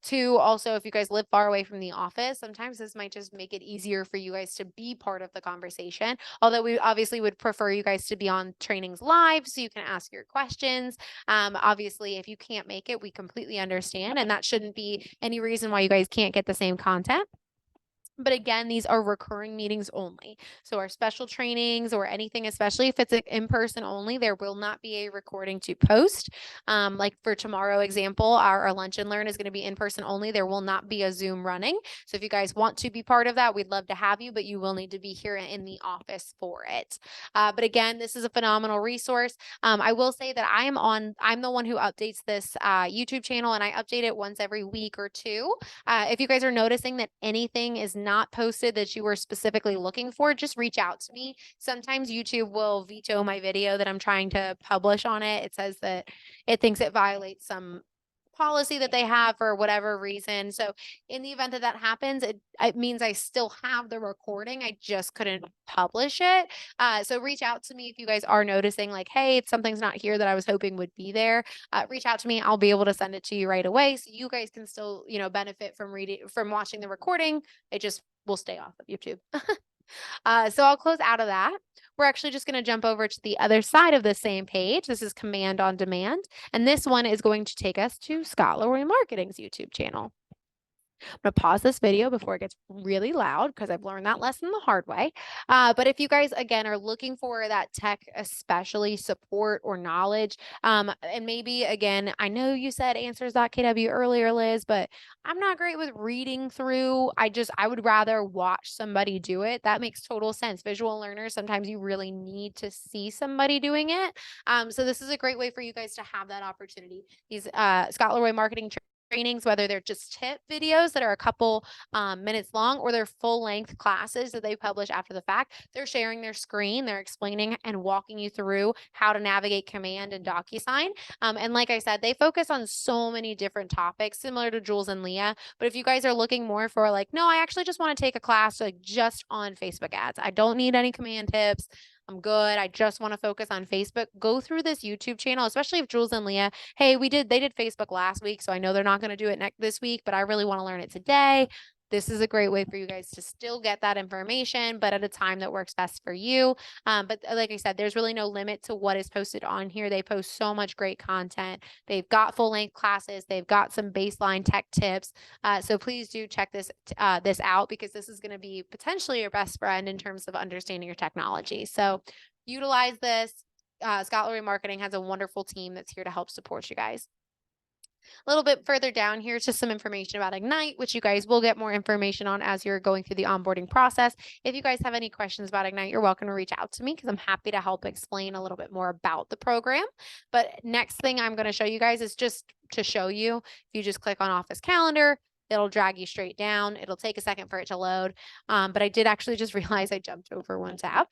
Two, also, if you guys live far away from the office, sometimes this might just make it easier for you guys to be part of the conversation. Although we obviously would prefer you guys to be on trainings live so you can ask your questions. Obviously, if you can't make it, we completely understand, and that shouldn't be any reason why you guys can't get the same content. But again, these are recurring meetings only. So our special trainings or anything, especially if it's in person only, there will not be a recording to post. Like for tomorrow example, our lunch and learn is going to be in person only. There will not be a Zoom running. So if you guys want to be part of that, we'd love to have you, but you will need to be here in the office for it. But again, this is a phenomenal resource. I will say that I'm the one who updates this YouTube channel, and I update it once every week or two. If you guys are noticing that anything is not posted that you were specifically looking for, just reach out to me. Sometimes YouTube will veto my video that I'm trying to publish on it. It says that it thinks it violates some policy that they have for whatever reason. So in the event that that happens, it means I still have the recording. I just couldn't publish it. So reach out to me if you guys are noticing like, hey, something's not here that I was hoping would be there. Reach out to me. I'll be able to send it to you right away. So you guys can still, benefit from watching the recording. It just will stay off of YouTube. So I'll close out of that. We're actually just going to jump over to the other side of the same page. This is Command on Demand. And this one is going to take us to Scott Leroy Marketing's YouTube channel. I'm going to pause this video before it gets really loud because I've learned that lesson the hard way. But if you guys, again, are looking for that tech, especially support or knowledge, and maybe, again, I know you said answers.kw earlier, Liz, but I'm not great with reading through. I would rather watch somebody do it. That makes total sense. Visual learners, sometimes you really need to see somebody doing it. So this is a great way for you guys to have that opportunity. These Scott Leroy Marketing trainings, whether they're just tip videos that are a couple minutes long or they're full-length classes that they publish after the fact, they're sharing their screen, they're explaining and walking you through how to navigate Command and DocuSign. And like I said, they focus on so many different topics similar to Jules and Leah. But if you guys are looking more for like, no, I actually just want to take a class like just on Facebook ads. I don't need any command tips. I'm good. I just want to focus on Facebook. Go through this YouTube channel, especially if Jules and Leah, hey, they did Facebook last week, so I know they're not going to do it this week, but I really want to learn it today. This is a great way for you guys to still get that information, but at a time that works best for you. But like I said, there's really no limit to what is posted on here. They post so much great content. They've got full-length classes. They've got some baseline tech tips. So please do check this out because this is going to be potentially your best friend in terms of understanding your technology. So utilize this. Scott Leroy Marketing has a wonderful team that's here to help support you guys. A little bit further down here is just some information about Ignite, which you guys will get more information on as you're going through the onboarding process. If you guys have any questions about Ignite, you're welcome to reach out to me because I'm happy to help explain a little bit more about the program. But next thing I'm going to show you guys is just to show you, if you just click on Office Calendar, it'll drag you straight down. It'll take a second for it to load. But I did actually just realize I jumped over one tab.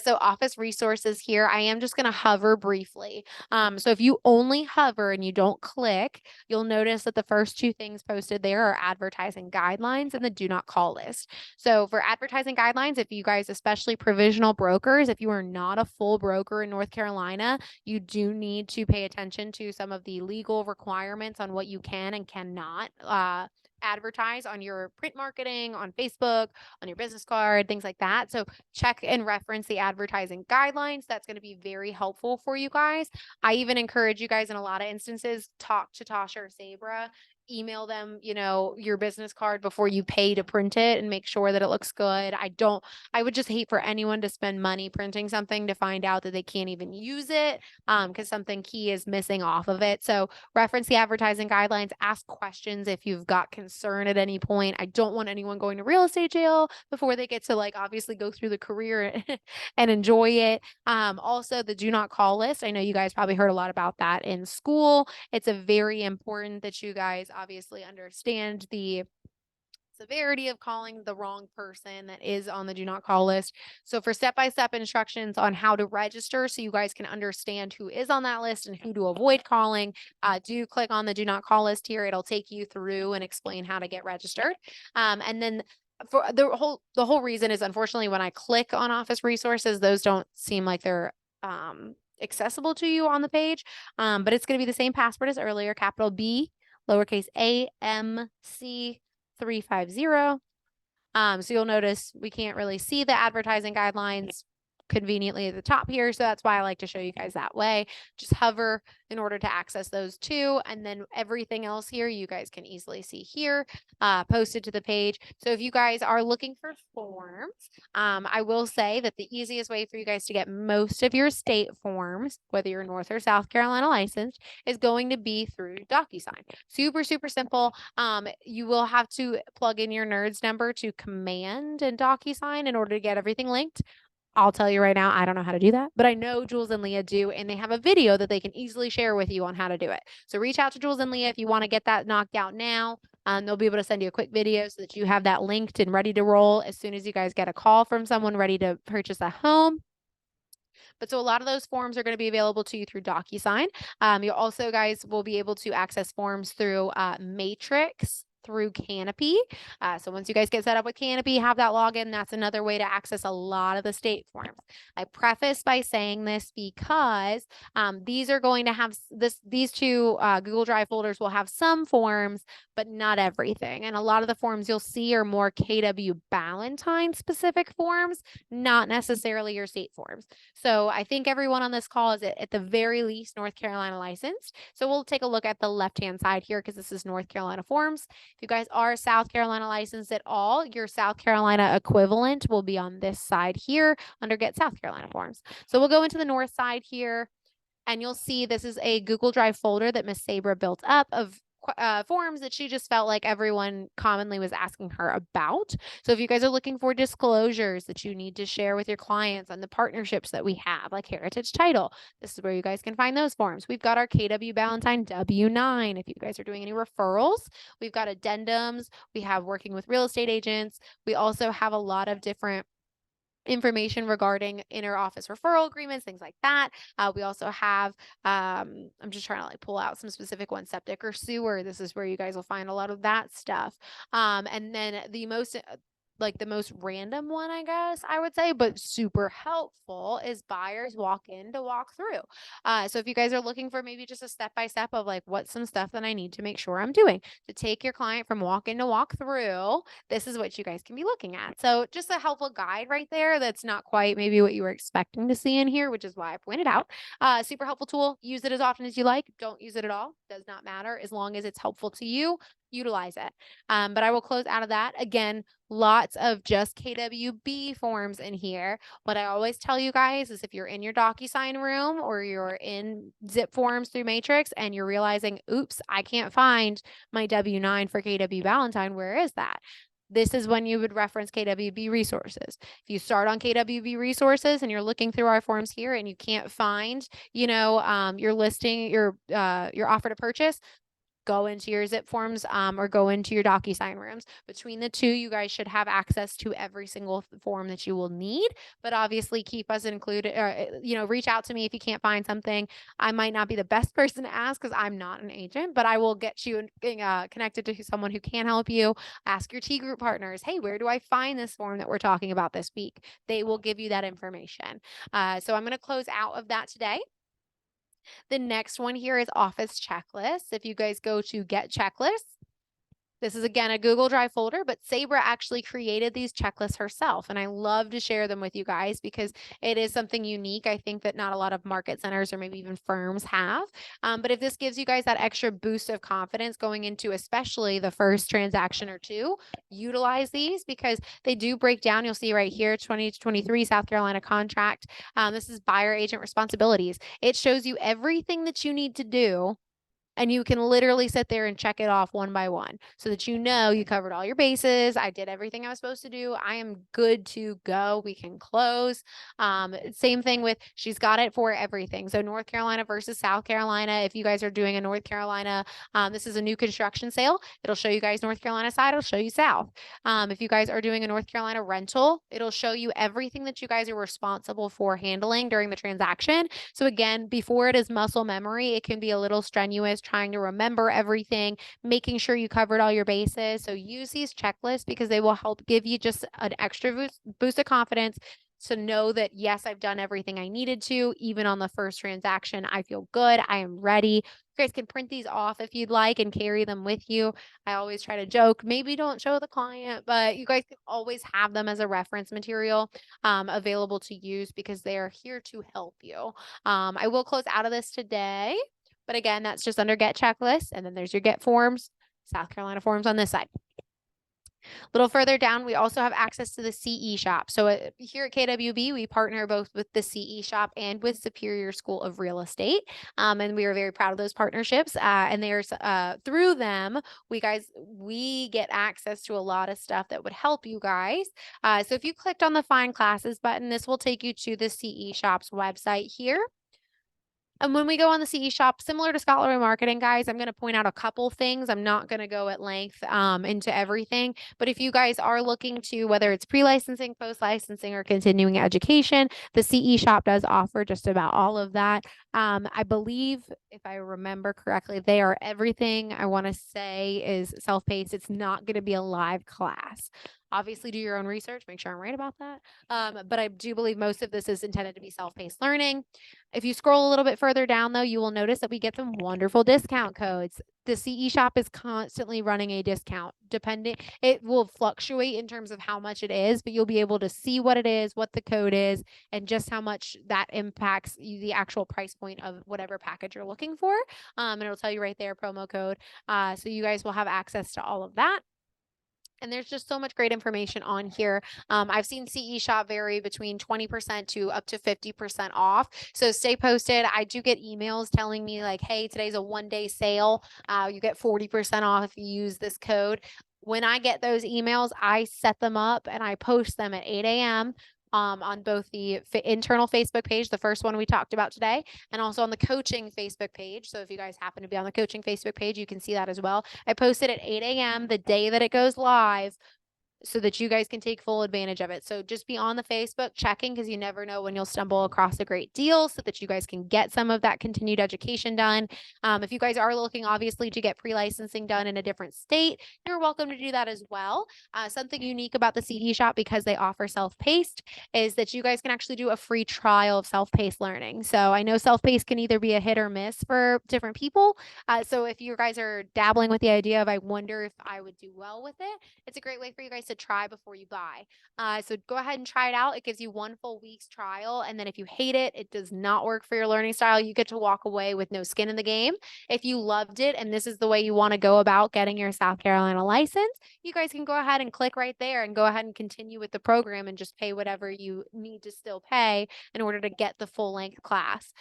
So office resources here, I am just going to hover briefly. So if you only hover and you don't click, you'll notice that the first two things posted there are advertising guidelines and the do not call list. So for advertising guidelines, if you guys, especially provisional brokers, if you are not a full broker in North Carolina, you do need to pay attention to some of the legal requirements on what you can and cannot advertise on your print marketing, on Facebook, on your business card, things like that. So check and reference the advertising guidelines. That's going to be very helpful for you guys. I even encourage you guys in a lot of instances, talk to Tasha or Sabra, email them, your business card before you pay to print it and make sure that it looks good. I would just hate for anyone to spend money printing something to find out that they can't even use it because something key is missing off of it. So reference the advertising guidelines, ask questions if you've got concern at any point. I don't want anyone going to real estate jail before they get to obviously go through the career and enjoy it. Also the do not call list. I know you guys probably heard a lot about that in school. It's a very important that you guys obviously understand the severity of calling the wrong person that is on the do not call list. So for step-by-step instructions on how to register so you guys can understand who is on that list and who to avoid calling, do click on the do not call list here. It'll take you through and explain how to get registered. And then for the whole reason is, unfortunately, when I click on office resources, those don't seem like they're accessible to you on the page. But it's going to be the same password as earlier, capital B, lowercase a, M, C, 350. So you'll notice we can't really see the advertising guidelines conveniently at the top here. So that's why I like to show you guys that way. Just hover in order to access those two. And then everything else here, you guys can easily see here, posted to the page. So if you guys are looking for forms, I will say that the easiest way for you guys to get most of your state forms, whether you're North or South Carolina licensed, is going to be through DocuSign. Super, super simple. You will have to plug in your NERDS number to command in DocuSign in order to get everything linked. I'll tell you right now, I don't know how to do that, but I know Jules and Leah do, and they have a video that they can easily share with you on how to do it. So reach out to Jules and Leah if you want to get that knocked out now. They'll be able to send you a quick video so that you have that linked and ready to roll as soon as you guys get a call from someone ready to purchase a home. But so a lot of those forms are going to be available to you through DocuSign. You also guys will be able to access forms through Matrix, through Canopy. So once you guys get set up with Canopy, have that login, that's another way to access a lot of the state forms. I preface by saying this because these are going to have these two Google Drive folders will have some forms, but not everything. And a lot of the forms you'll see are more KW Ballantyne specific forms, not necessarily your state forms. So I think everyone on this call is at the very least North Carolina licensed. So we'll take a look at the left-hand side here because this is North Carolina forms. If you guys are South Carolina licensed at all, your South Carolina equivalent will be on this side here under Get South Carolina Forms. So we'll go into the north side here, and you'll see this is a Google Drive folder that Miss Sabra built up of forms that she just felt like everyone commonly was asking her about. So if you guys are looking for disclosures that you need to share with your clients on the partnerships that we have, like Heritage Title, this is where you guys can find those forms. We've got our KW Ballantyne W-9. If you guys are doing any referrals, we've got addendums. We have working with real estate agents. We also have a lot of different information regarding inter-office referral agreements, things like that. We also have, I'm just trying to pull out some specific ones, septic or sewer. This is where you guys will find a lot of that stuff. And then the most random one, I guess I would say, but super helpful is buyers walk in to walk through. So if you guys are looking for maybe just a step-by-step of what's some stuff that I need to make sure I'm doing to take your client from walk in to walk through, this is what you guys can be looking at. So just a helpful guide right there. That's not quite maybe what you were expecting to see in here, which is why I pointed out. Super helpful tool. Use it as often as you like. Don't use it at all. Does not matter. As long as it's helpful to you, utilize it. But I will close out of that. Again, lots of just KWB forms in here. What I always tell you guys is if you're in your DocuSign room or you're in zip forms through Matrix and you're realizing, oops, I can't find my W-9 for KW Ballantyne, where is that? This is when you would reference KWB resources. If you start on KWB resources and you're looking through our forms here and you can't find, your listing, your offer to purchase, go into your zip forms or go into your DocuSign rooms. Between the two, you guys should have access to every single form that you will need, but obviously keep us included, reach out to me if you can't find something. I might not be the best person to ask because I'm not an agent, but I will get you connected to someone who can help you. Ask your T group partners, hey, where do I find this form that we're talking about this week? They will give you that information. So I'm going to close out of that today. The next one here is office checklists. If you guys go to get checklists, this is again a Google Drive folder, but Sabra actually created these checklists herself. And I love to share them with you guys because it is something unique. I think that not a lot of market centers or maybe even firms have. But if this gives you guys that extra boost of confidence going into especially the first transaction or two, utilize these because they do break down. You'll see right here, 2023 South Carolina contract. This is buyer agent responsibilities. It shows you everything that you need to do, and you can literally sit there and check it off one by one so that you know you covered all your bases. I did everything I was supposed to do. I am good to go. We can close. Same thing with, she's got it for everything. So North Carolina versus South Carolina. If you guys are doing a North Carolina, this is a new construction sale. It'll show you guys North Carolina side. It'll show you South. If you guys are doing a North Carolina rental, it'll show you everything that you guys are responsible for handling during the transaction. So again, before it is muscle memory, it can be a little strenuous trying to remember everything, making sure you covered all your bases. So use these checklists because they will help give you just an extra boost of confidence to know that, yes, I've done everything I needed to. Even on the first transaction, I feel good. I am ready. You guys can print these off if you'd like and carry them with you. I always try to joke, maybe don't show the client, but you guys can always have them as a reference material available to use because they are here to help you. I will close out of this today. But again, that's just under get checklist. And then there's your get forms, South Carolina forms on this side. A little further down, we also have access to the CE shop. So here at KWB, we partner both with the CE shop and with Superior School of Real Estate. And we are very proud of those partnerships. And there's through them, we get access to a lot of stuff that would help you guys. So if you clicked on the Find Classes button, this will take you to the CE shop's website here. And when we go on the CE shop, similar to scholarly marketing, guys, I'm going to point out a couple things. I'm not going to go at length into everything. But if you guys are looking to, whether it's pre-licensing, post-licensing, or continuing education, the CE shop does offer just about all of that. I believe, if I remember correctly, they are everything I want to say is self-paced. It's not going to be a live class. Obviously, do your own research. Make sure I'm right about that. But I do believe most of this is intended to be self-paced learning. If you scroll a little bit further down, though, you will notice that we get some wonderful discount codes. The CE shop is constantly running a discount. It will fluctuate in terms of how much it is, but you'll be able to see what it is, what the code is, and just how much that impacts the actual price point of whatever package you're looking for. And it'll tell you right there, promo code. So you guys will have access to all of that. And there's just so much great information on here. I've seen CE shop vary between 20% to up to 50% off. So stay posted. I do get emails telling me like, hey, today's a 1-day sale. You get 40% off if you use this code. When I get those emails, I set them up and I post them at 8 a.m. On both the internal Facebook page, the first one we talked about today, and also on the coaching Facebook page. So if you guys happen to be on the coaching Facebook page, you can see that as well. I posted at 8 a.m. the day that it goes live, so that you guys can take full advantage of it. So just be on the Facebook checking because you never know when you'll stumble across a great deal so that you guys can get some of that continued education done. If you guys are looking, obviously, to get pre-licensing done in a different state, you're welcome to do that as well. Something unique about the CE shop, because they offer self-paced, is that you guys can actually do a free trial of self-paced learning. So I know self-paced can either be a hit or miss for different people. So if you guys are dabbling with the idea of, I wonder if I would do well with it, it's a great way for you guys to try before you buy. So go ahead and try it out. It gives you 1 full week's trial. And then if you hate it, it does not work for your learning style, you get to walk away with no skin in the game. If you loved it and this is the way you want to go about getting your South Carolina license, you guys can go ahead and click right there and go ahead and continue with the program and just pay whatever you need to still pay in order to get the full length class.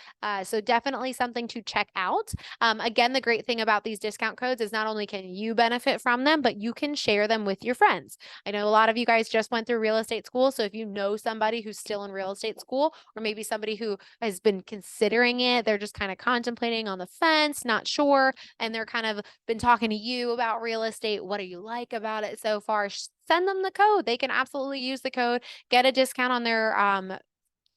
So definitely something to check out. Again, the great thing about these discount codes is not only can you benefit from them, but you can share them with your friends. I know a lot of you guys just went through real estate school. So if you know somebody who's still in real estate school, or maybe somebody who has been considering it, they're just kind of contemplating on the fence, not sure, and they're kind of been talking to you about real estate. What do you like about it so far? Send them the code. They can absolutely use the code, get a discount on their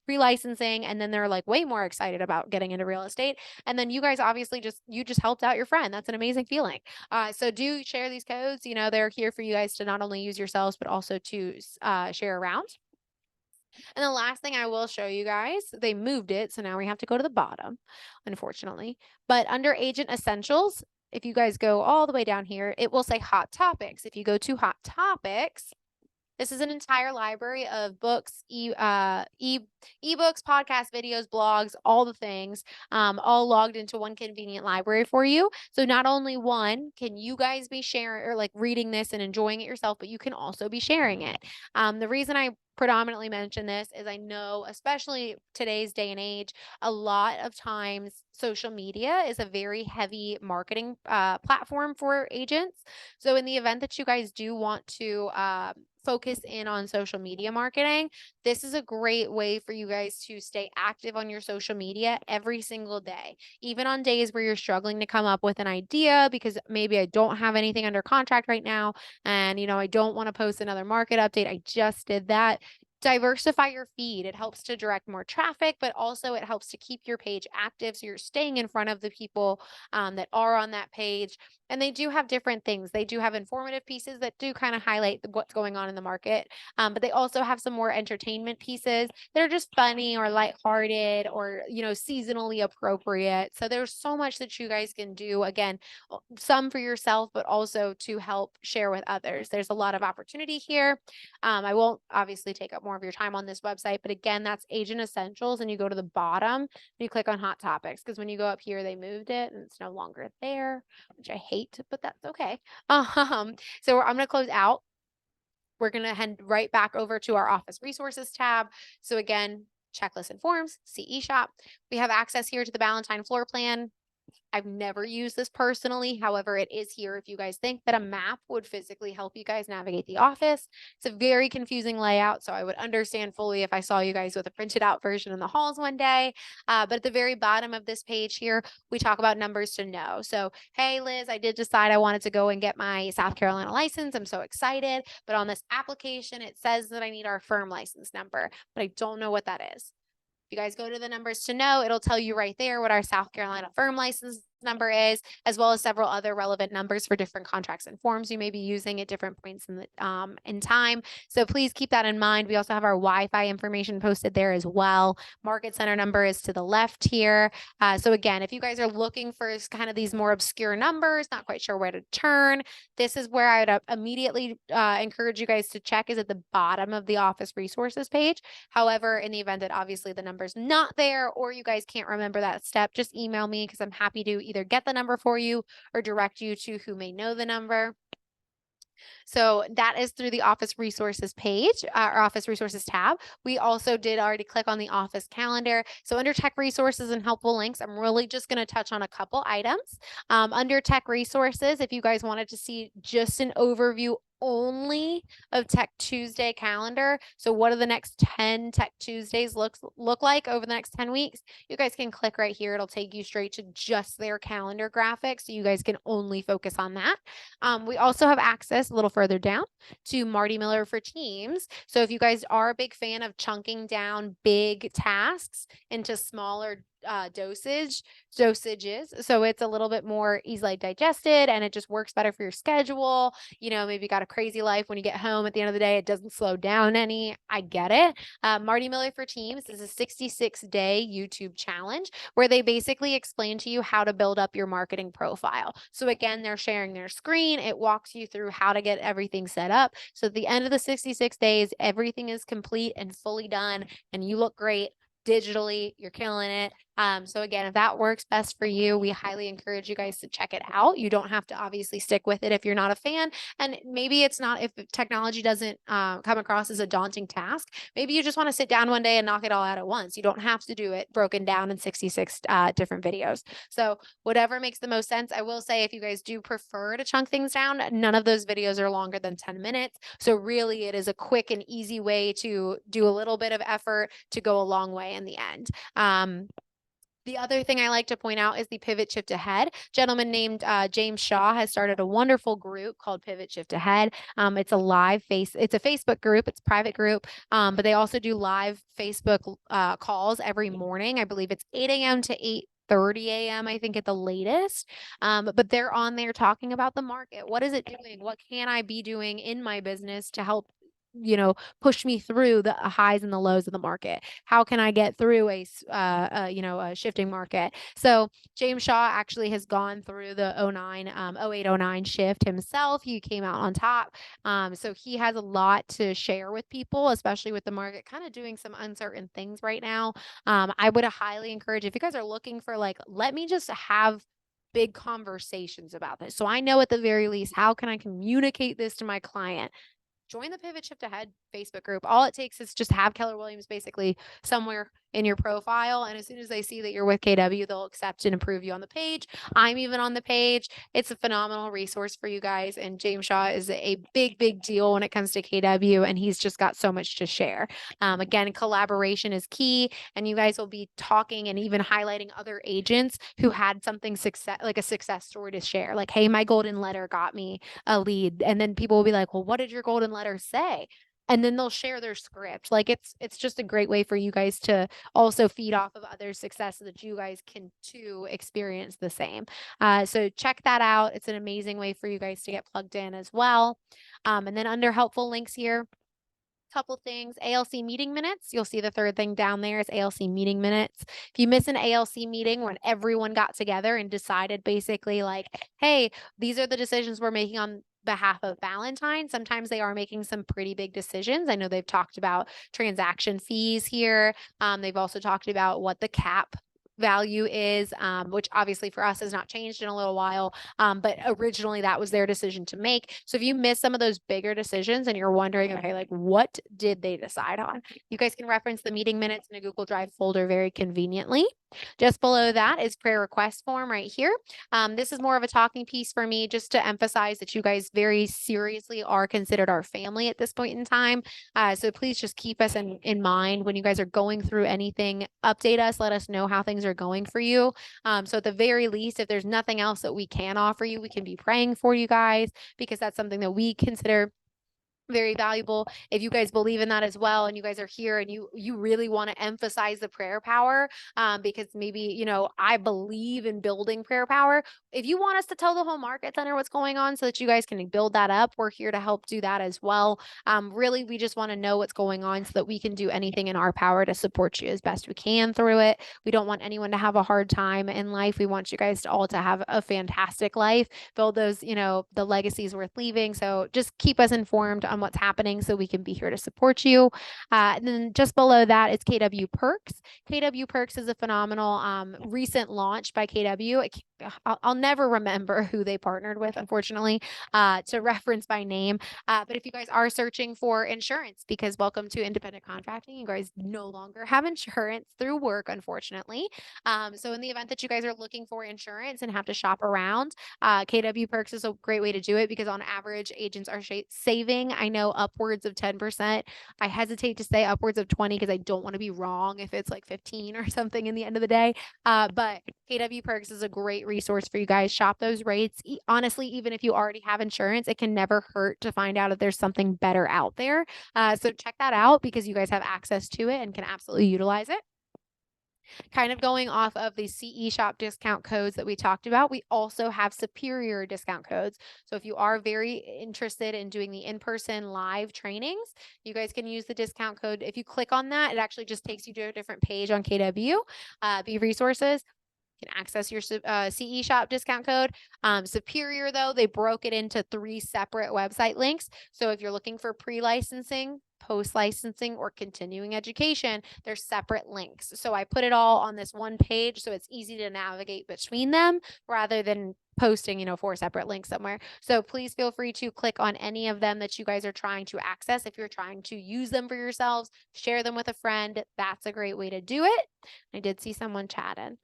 pre-licensing, and then they're like way more excited about getting into real estate. And then you guys obviously you just helped out your friend. That's an amazing feeling. So do share these codes. You know, they're here for you guys to not only use yourselves, but also to share around. And the last thing I will show you guys, they moved it. So now we have to go to the bottom, unfortunately. But under Agent Essentials, if you guys go all the way down here, it will say Hot Topics. If you go to Hot Topics, this is an entire library of books, ebooks, podcasts, videos, blogs, all the things, all logged into one convenient library for you. So not only one, can you guys be sharing or like reading this and enjoying it yourself, but you can also be sharing it. The reason I predominantly mention this is I know, especially today's day and age, a lot of times social media is a very heavy marketing platform for agents. So in the event that you guys do want to focus in on social media marketing, this is a great way for you guys to stay active on your social media every single day. Even on days where you're struggling to come up with an idea because maybe I don't have anything under contract right now and, you know, I don't want to post another market update. I just did that. Diversify your feed. It helps to direct more traffic, but also it helps to keep your page active. So you're staying in front of the people that are on that page. And they do have different things. They do have informative pieces that do kind of highlight what's going on in the market. But they also have some more entertainment pieces that are just funny or lighthearted or, you know, seasonally appropriate. So there's so much that you guys can do. Again, some for yourself, but also to help share with others. There's a lot of opportunity here. I won't obviously take up more of your time on this website, but again, that's Agent Essentials, and you go to the bottom and you click on Hot Topics, because when you go up here, they moved it and it's no longer there, which I hate, but that's okay. So I'm going to close out. We're going to head right back over to our Office Resources tab. So again, checklist and forms, CE shop. We have access here to the Valentine floor plan. I've never used this personally. However, it is here if you guys think that a map would physically help you guys navigate the office. It's a very confusing layout, so I would understand fully if I saw you guys with a printed out version in the halls one day. But at the very bottom of this page here, we talk about numbers to know. So, hey, Liz, I did decide I wanted to go and get my South Carolina license. I'm so excited. But on this application, it says that I need our firm license number, but I don't know what that is. If you guys go to the numbers to know, it'll tell you right there what our South Carolina firm license number is, as well as several other relevant numbers for different contracts and forms you may be using at different points in time. So please keep that in mind. We also have our Wi-Fi information posted there as well. Market center number is to the left here. So again, if you guys are looking for kind of these more obscure numbers, not quite sure where to turn, this is where I would immediately encourage you guys to check, is at the bottom of the Office Resources page. However, in the event that obviously the number's not there or you guys can't remember that step, just email me, because I'm happy to either get the number for you or direct you to who may know the number. So that is through the Office Resources page, our Office Resources tab. We also did already click on the Office Calendar. So under Tech Resources and Helpful Links, I'm really just going to touch on a couple items. Under Tech Resources, if you guys wanted to see just an overview only of Tech Tuesday calendar, so what do the next 10 Tech Tuesdays look like over the next 10 weeks, you guys can click right here. It'll take you straight to just their calendar graphics, so you guys can only focus on that. We also have access a little further down to Marty Miller for Teams. So if you guys are a big fan of chunking down big tasks into smaller dosages, so it's a little bit more easily digested and it just works better for your schedule. You know, maybe you got a crazy life, when you get home at the end of the day, it doesn't slow down any. I get it. Marty Miller for Teams is a 66-day YouTube challenge where they basically explain to you how to build up your marketing profile. So again, they're sharing their screen. It walks you through how to get everything set up. So at the end of the 66 days, everything is complete and fully done and you look great digitally. You're killing it. So again, if that works best for you, we highly encourage you guys to check it out. You don't have to obviously stick with it if you're not a fan. And maybe it's not, if technology doesn't come across as a daunting task, maybe you just want to sit down one day and knock it all out at once. You don't have to do it broken down in 66 different videos. So whatever makes the most sense. I will say, if you guys do prefer to chunk things down, none of those videos are longer than 10 minutes. So really it is a quick and easy way to do a little bit of effort to go a long way in the end. The other thing I like to point out is the Pivot Shift Ahead. Gentleman named James Shaw has started a wonderful group called Pivot Shift Ahead. It's a Facebook group, it's a private group, but they also do live Facebook calls every morning. I believe it's 8 a.m. to 8:30 a.m. I think at the latest. But they're on there talking about the market. What is it doing? What can I be doing in my business to help push me through the highs and the lows of the market? How can I get through a shifting market? So James Shaw actually has gone through the 08-09 shift himself. He came out on top. So he has a lot to share with people, especially with the market kind of doing some uncertain things right now. I would highly encourage, if you guys are looking for let me just have big conversations about this, so I know at the very least, how can I communicate this to my client? Join the Pivot Shift Ahead Facebook group. All it takes is just have Keller Williams basically somewhere in your profile. And as soon as they see that you're with KW, they'll accept and approve you on the page. I'm even on the page. It's a phenomenal resource for you guys. And James Shaw is a big, big deal when it comes to KW. And he's just got so much to share. Again, collaboration is key. And you guys will be talking and even highlighting other agents who had something like a success story to share. Like, hey, my golden letter got me a lead. And then people will be like, well, what did your golden letter say? And then they'll share their script. It's just a great way for you guys to also feed off of other success so that you guys can too experience the same. So check that out. It's an amazing way for you guys to get plugged in as well. And then under helpful links here, couple things. ALC meeting minutes. You'll see the third thing down there is ALC meeting minutes. If you miss an ALC meeting when everyone got together and decided basically hey, these are the decisions we're making on behalf of Valentine. Sometimes they are making some pretty big decisions. I know they've talked about transaction fees here. They've also talked about what the cap value is, which obviously for us has not changed in a little while. But originally that was their decision to make. So if you miss some of those bigger decisions and you're wondering, okay, what did they decide on? You guys can reference the meeting minutes in a Google Drive folder very conveniently. Just below that is prayer request form right here. This is more of a talking piece for me, just to emphasize that you guys very seriously are considered our family at this point in time. So please just keep us in mind when you guys are going through anything. Update us, let us know how things are going for you. So at the very least, if there's nothing else that we can offer you, we can be praying for you guys, because that's something that we consider very valuable. If you guys believe in that as well, and you guys are here and you really want to emphasize the prayer power, because maybe, I believe in building prayer power. If you want us to tell the whole market center what's going on so that you guys can build that up, we're here to help do that as well. Really, we just want to know what's going on so that we can do anything in our power to support you as best we can through it. We don't want anyone to have a hard time in life. We want you guys to all to have a fantastic life, build those, the legacies worth leaving. So just keep us informed on what's happening so we can be here to support you. And then just below that is KW Perks. KW Perks is a phenomenal recent launch by KW. I'll never remember who they partnered with, unfortunately, to reference by name. But if you guys are searching for insurance, because welcome to independent contracting, you guys no longer have insurance through work, unfortunately. So in the event that you guys are looking for insurance and have to shop around, KW Perks is a great way to do it, because on average, agents are saving, I know, upwards of 10%. I hesitate to say upwards of 20 because I don't want to be wrong if it's 15 or something in the end of the day. But KW Perks is a great resource for you guys. Shop those rates. Honestly, even if you already have insurance, it can never hurt to find out if there's something better out there. So check that out, because you guys have access to it and can absolutely utilize it. Kind of going off of the CE shop discount codes that we talked about, we also have superior discount codes. So if you are very interested in doing the in-person live trainings, you guys can use the discount code. If you click on that, it actually just takes you to a different page on KW B resources. You can access your CE shop discount code. Superior, though, they broke it into 3 separate website links. So if you're looking for pre-licensing, post licensing or continuing education, they're separate links. So I put it all on this one page so it's easy to navigate between them rather than posting, 4 separate links somewhere. So please feel free to click on any of them that you guys are trying to access. If you're trying to use them for yourselves, share them with a friend. That's a great way to do it. I did see someone chatting.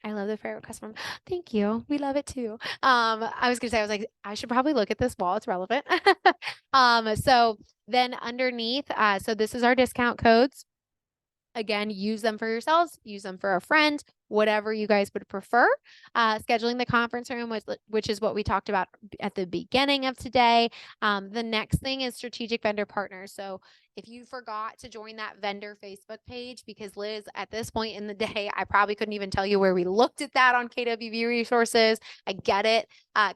I love the prayer request form. Thank you. We love it too. I was gonna say, I was like, I should probably look at this while it's relevant. So then underneath, so this is our discount codes. Again, use them for yourselves, use them for a friend, whatever you guys would prefer. Scheduling the conference room, which is what we talked about at the beginning of today. The next thing is strategic vendor partners. So if you forgot to join that vendor Facebook page, because Liz, at this point in the day, I probably couldn't even tell you where we looked at that on KWB resources. I get it.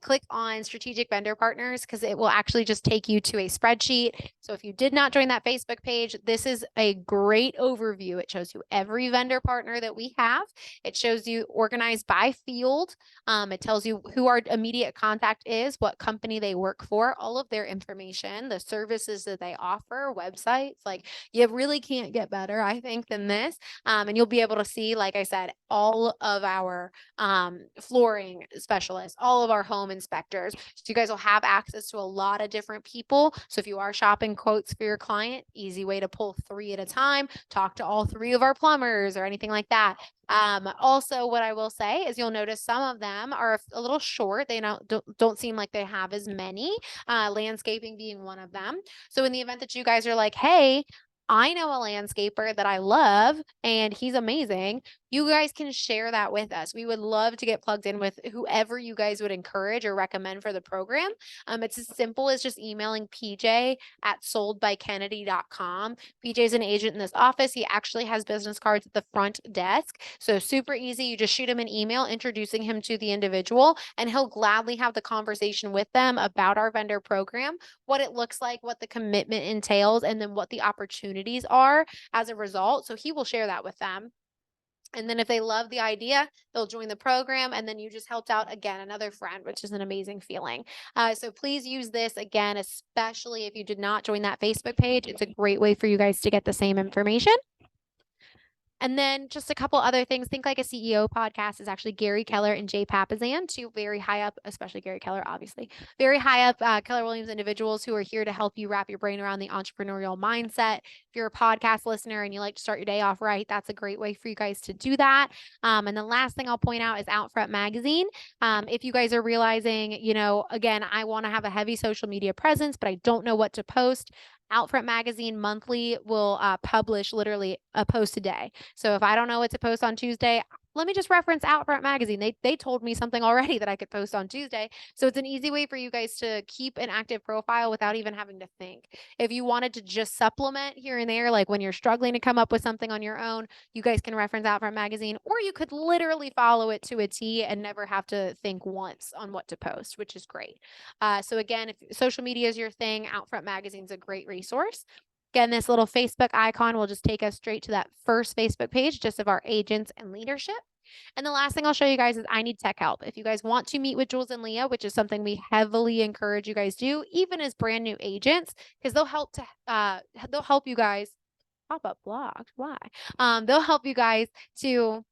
Click on strategic vendor partners because it will actually just take you to a spreadsheet. So if you did not join that Facebook page, this is a great overview. It shows you every vendor partner that we have. It shows you organized by field. It tells you who our immediate contact is, what company they work for, all of their information, the services that they offer, websites. Like, you really can't get better, I think, than this. And you'll be able to see, like I said, all of our flooring specialists, all of our home inspectors. So you guys will have access to a lot of different people. So if you are shopping quotes for your client, easy way to pull 3 at a time, talk to all 3 of our plumbers or anything like that. Also, what I will say is you'll notice some of them are a little short. They don't seem like they have as many, landscaping being one of them. So in the event that you guys are like, hey, I know a landscaper that I love and he's amazing, you guys can share that with us. We would love to get plugged in with whoever you guys would encourage or recommend for the program. It's as simple as just emailing PJ at soldbykennedy.com. PJ is an agent in this office. He actually has business cards at the front desk. So super easy. You just shoot him an email introducing him to the individual, and he'll gladly have the conversation with them about our vendor program, what it looks like, what the commitment entails, and then what the opportunities are as a result. So he will share that with them. And then if they love the idea, they'll join the program. And then you just helped out, again, another friend, which is an amazing feeling. So please use this again, especially if you did not join that Facebook page. It's a great way for you guys to get the same information. And then just a couple other things. Think Like a CEO podcast is actually Gary Keller and Jay Papasan, 2 very high up, especially Gary Keller, obviously, very high up Keller Williams individuals who are here to help you wrap your brain around the entrepreneurial mindset. If you're a podcast listener and you like to start your day off right, that's a great way for you guys to do that. And the last thing I'll point out is Outfront Magazine. If you guys are realizing, again, I want to have a heavy social media presence, but I don't know what to post, Outfront Magazine monthly will publish literally a post a day. So if I don't know what to post on Tuesday, let me just reference Outfront Magazine. They told me something already that I could post on Tuesday. So it's an easy way for you guys to keep an active profile without even having to think. If you wanted to just supplement here and there, like when you're struggling to come up with something on your own, you guys can reference Outfront Magazine, or you could literally follow it to a T and never have to think once on what to post, which is great. So again, if social media is your thing, Outfront Magazine is a great resource. Again, this little Facebook icon will just take us straight to that first Facebook page, just of our agents and leadership. And the last thing I'll show you guys is I Need Tech Help. If you guys want to meet with Jules and Leah, which is something we heavily encourage you guys do, even as brand new agents, because they'll help you guys pop up blogs. Why? They'll help you guys to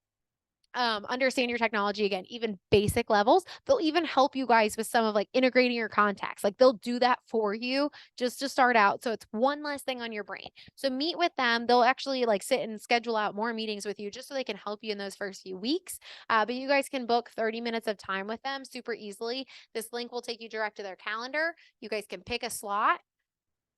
understand your technology, again, even basic levels. They'll even help you guys with some of like integrating your contacts. Like they'll do that for you just to start out. So it's one less thing on your brain. So meet with them. They'll actually like sit and schedule out more meetings with you just so they can help you in those first few weeks. But you guys can book 30 minutes of time with them super easily. This link will take you direct to their calendar. You guys can pick a slot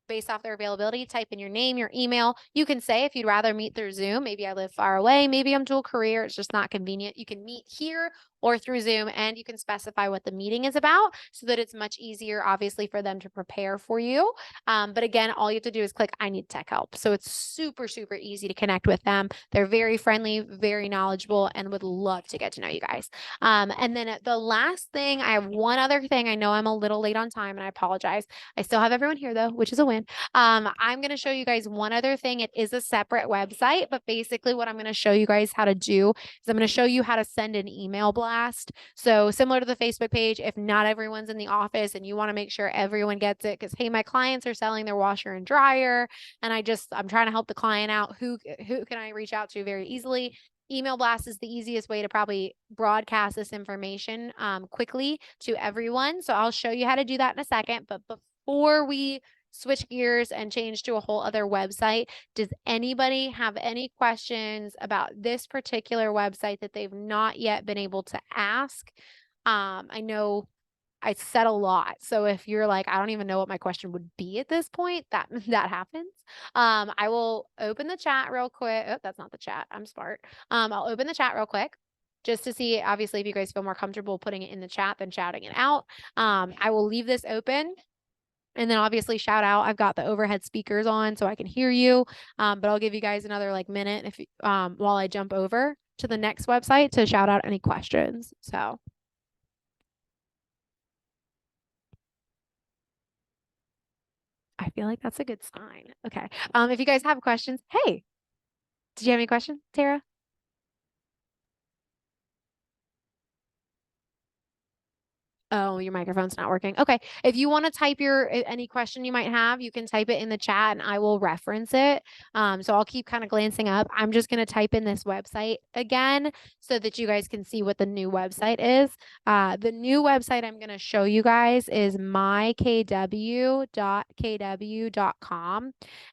based off their availability, type in your name, your email. You can say if you'd rather meet through Zoom, maybe I live far away, maybe I'm dual career, it's just not convenient. You can meet here or through Zoom, and you can specify what the meeting is about so that it's much easier, obviously, for them to prepare for you. But again, all you have to do is click I Need Tech Help. So it's super, super easy to connect with them. They're very friendly, very knowledgeable, and would love to get to know you guys. And then the last thing, I have one other thing. I know I'm a little late on time, and I apologize. I still have everyone here though, which is a win. I'm going to show you guys one other thing. It is a separate website, but basically what I'm going to show you guys how to do is I'm going to show you how to send an email blast blast. So similar to the Facebook page, if not everyone's in the office and you want to make sure everyone gets it, because hey, my clients are selling their washer and dryer, and I'm trying to help the client out. Who can I reach out to very easily? Email blast is the easiest way to probably broadcast this information quickly to everyone. So I'll show you how to do that in a second. But before we switch gears and change to a whole other website, does anybody have any questions about this particular website that they've not yet been able to ask? I know I said a lot. So if you're like, I don't even know what my question would be at this point, that happens. I will open the chat real quick. Oh, that's not the chat. I'm smart. I'll open the chat real quick just to see, obviously, if you guys feel more comfortable putting it in the chat than shouting it out. I will leave this open. And then obviously shout out, I've got the overhead speakers on so I can hear you. But I'll give you guys another like minute if while I jump over to the next website to shout out any questions. So I feel like that's a good sign. Okay. If you guys have questions, hey, did you have any questions, Tara? Oh, your microphone's not working. Okay. If you want to type any question you might have, you can type it in the chat and I will reference it. So I'll keep kind of glancing up. I'm just going to type in this website again so that you guys can see what the new website is. The new website I'm going to show you guys is mykw.kw.com.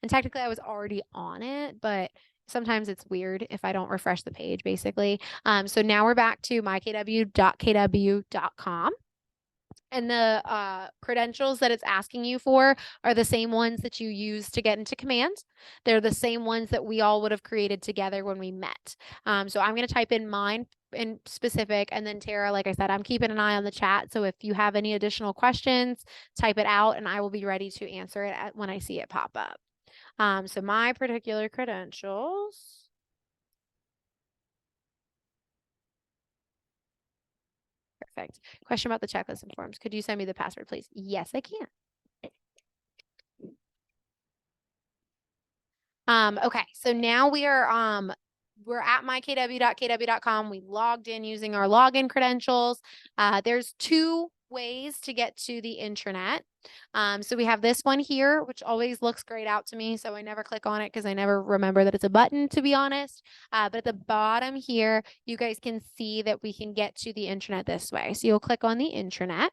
And technically I was already on it, but sometimes it's weird if I don't refresh the page, basically. So now we're back to mykw.kw.com. And the credentials that it's asking you for are the same ones that you use to get into command. They're the same ones that we all would have created together when we met. So I'm going to type in mine in specific. And then Tara, like I said, I'm keeping an eye on the chat. So if you have any additional questions, type it out and I will be ready to answer it when I see it pop up. So my particular credentials. Perfect. Question about the checklist and forms. Could you send me the password, please? Yes, I can. Okay, so now we're at mykw.kw.com. We logged in using our login credentials. There's two ways to get to the intranet. So we have this one here, which always looks grayed out to me. So I never click on it because I never remember that it's a button, to be honest. But at the bottom here, you guys can see that we can get to the intranet this way. So you'll click on the intranet.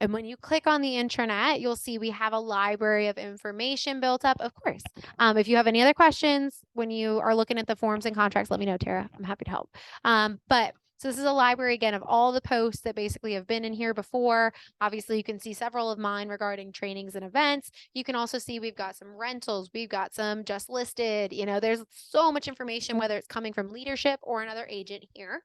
And when you click on the intranet, you'll see we have a library of information built up, of course. If you have any other questions when you are looking at the forms and contracts, let me know, Tara. I'm happy to help. So this is a library, again, of all the posts that basically have been in here before. Obviously, you can see several of mine regarding trainings and events. You can also see we've got some rentals. We've got some just listed. You know, there's so much information, whether it's coming from leadership or another agent here.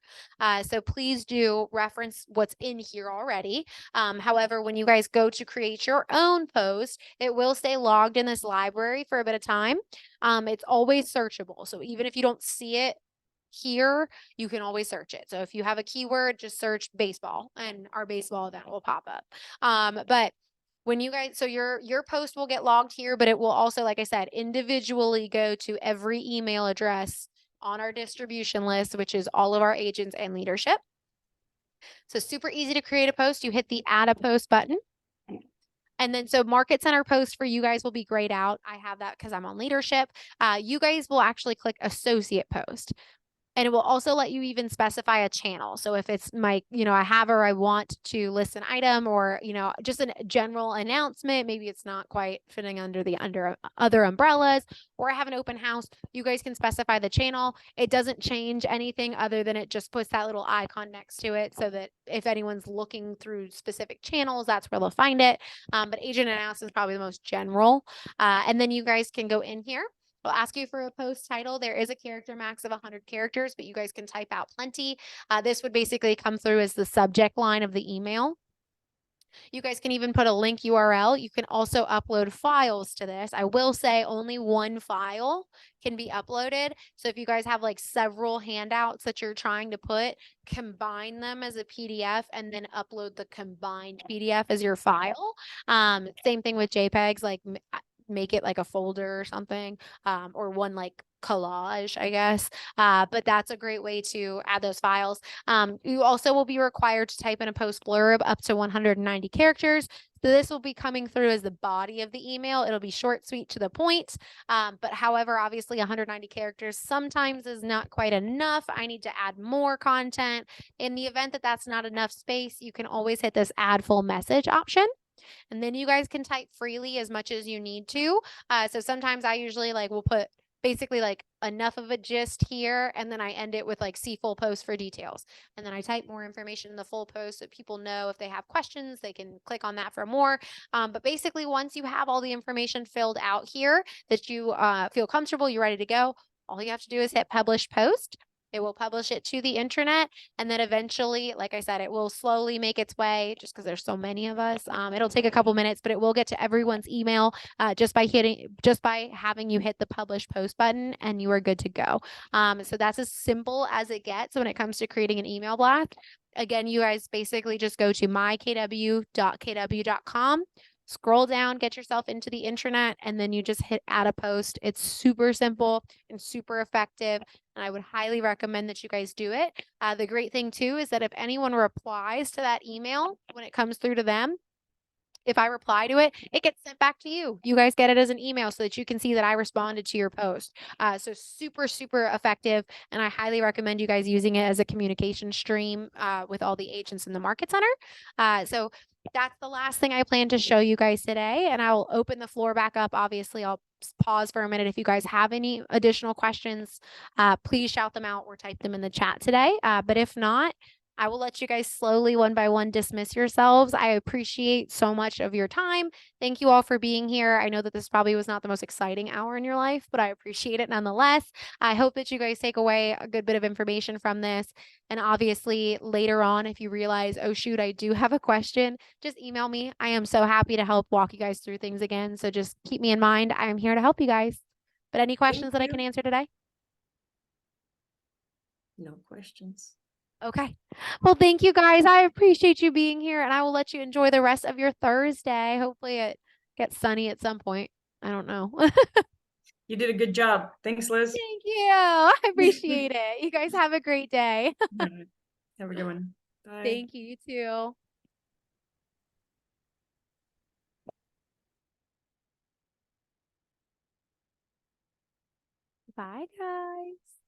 So please do reference what's in here already. However, when you guys go to create your own post, it will stay logged in this library for a bit of time. It's always searchable. So even if you don't see it here, you can always search it. So if you have a keyword, just search baseball and our baseball event will pop up. But when you guys, so your post will get logged here, but it will also, like I said, individually go to every email address on our distribution list, which is all of our agents and leadership. So super easy to create a post. You hit the add a post button. And then so market center post for you guys will be grayed out. I have that because I'm on leadership. You guys will actually click associate post. And it will also let you even specify a channel. So if it's I have or I want to list an item or, just a general announcement, maybe it's not quite fitting under other umbrellas, or I have an open house, you guys can specify the channel. It doesn't change anything other than it just puts that little icon next to it so that if anyone's looking through specific channels, that's where they'll find it. But agent analysis is probably the most general. And then you guys can go in here. It'll ask you for a post title. There is a character max of 100 characters, but you guys can type out plenty. This would basically come through as the subject line of the email. You guys can even put a link URL. You can also upload files to this. I will say only one file can be uploaded. So if you guys have like several handouts that you're trying to put, combine them as a PDF and then upload the combined PDF as your file. Same thing with JPEGs, like make it like a folder or something, or one like collage, I guess. But that's a great way to add those files. You also will be required to type in a post blurb up to 190 characters. So this will be coming through as the body of the email. It'll be short, sweet, to the point. But however, obviously 190 characters sometimes is not quite enough. I need to add more content. In the event that that's not enough space, you can always hit this add full message option. And then you guys can type freely as much as you need to. So sometimes I usually will put basically enough of a gist here, and then I end it with see full post for details. And then I type more information in the full post so people know if they have questions, they can click on that for more. But basically, once you have all the information filled out here that you feel comfortable, you're ready to go, all you have to do is hit publish post. It will publish it to the internet, and then eventually, like I said, it will slowly make its way just because there's so many of us. It'll take a couple minutes, but it will get to everyone's email just by having you hit the publish post button, and you are good to go. So that's as simple as it gets when it comes to creating an email blast. Again, you guys basically just go to mykw.kw.com. Scroll down, get yourself into the internet, and then you just hit add a post. It's super simple and super effective, and I would highly recommend that you guys do it. The great thing too is that if anyone replies to that email when it comes through to them, if I reply to it, it gets sent back to you. You guys get it as an email so that you can see that I responded to your post. So super, super effective. And I highly recommend you guys using it as a communication stream with all the agents in the Market Center. So that's the last thing I plan to show you guys today. And I will open the floor back up. Obviously, I'll pause for a minute. If you guys have any additional questions, please shout them out or type them in the chat today. But if not, I will let you guys slowly, one by one, dismiss yourselves. I appreciate so much of your time. Thank you all for being here. I know that this probably was not the most exciting hour in your life, but I appreciate it nonetheless. I hope that you guys take away a good bit of information from this. And obviously, later on, if you realize, oh, shoot, I do have a question, just email me. I am so happy to help walk you guys through things again. So just keep me in mind. I am here to help you guys. But any questions that I can answer today? No questions. Okay. Well, thank you guys. I appreciate you being here, and I will let you enjoy the rest of your Thursday. Hopefully it gets sunny at some point. I don't know. You did a good job. Thanks, Liz. Thank you. I appreciate it. You guys have a great day. Have a good one. Bye. Thank you. You too. Bye, guys.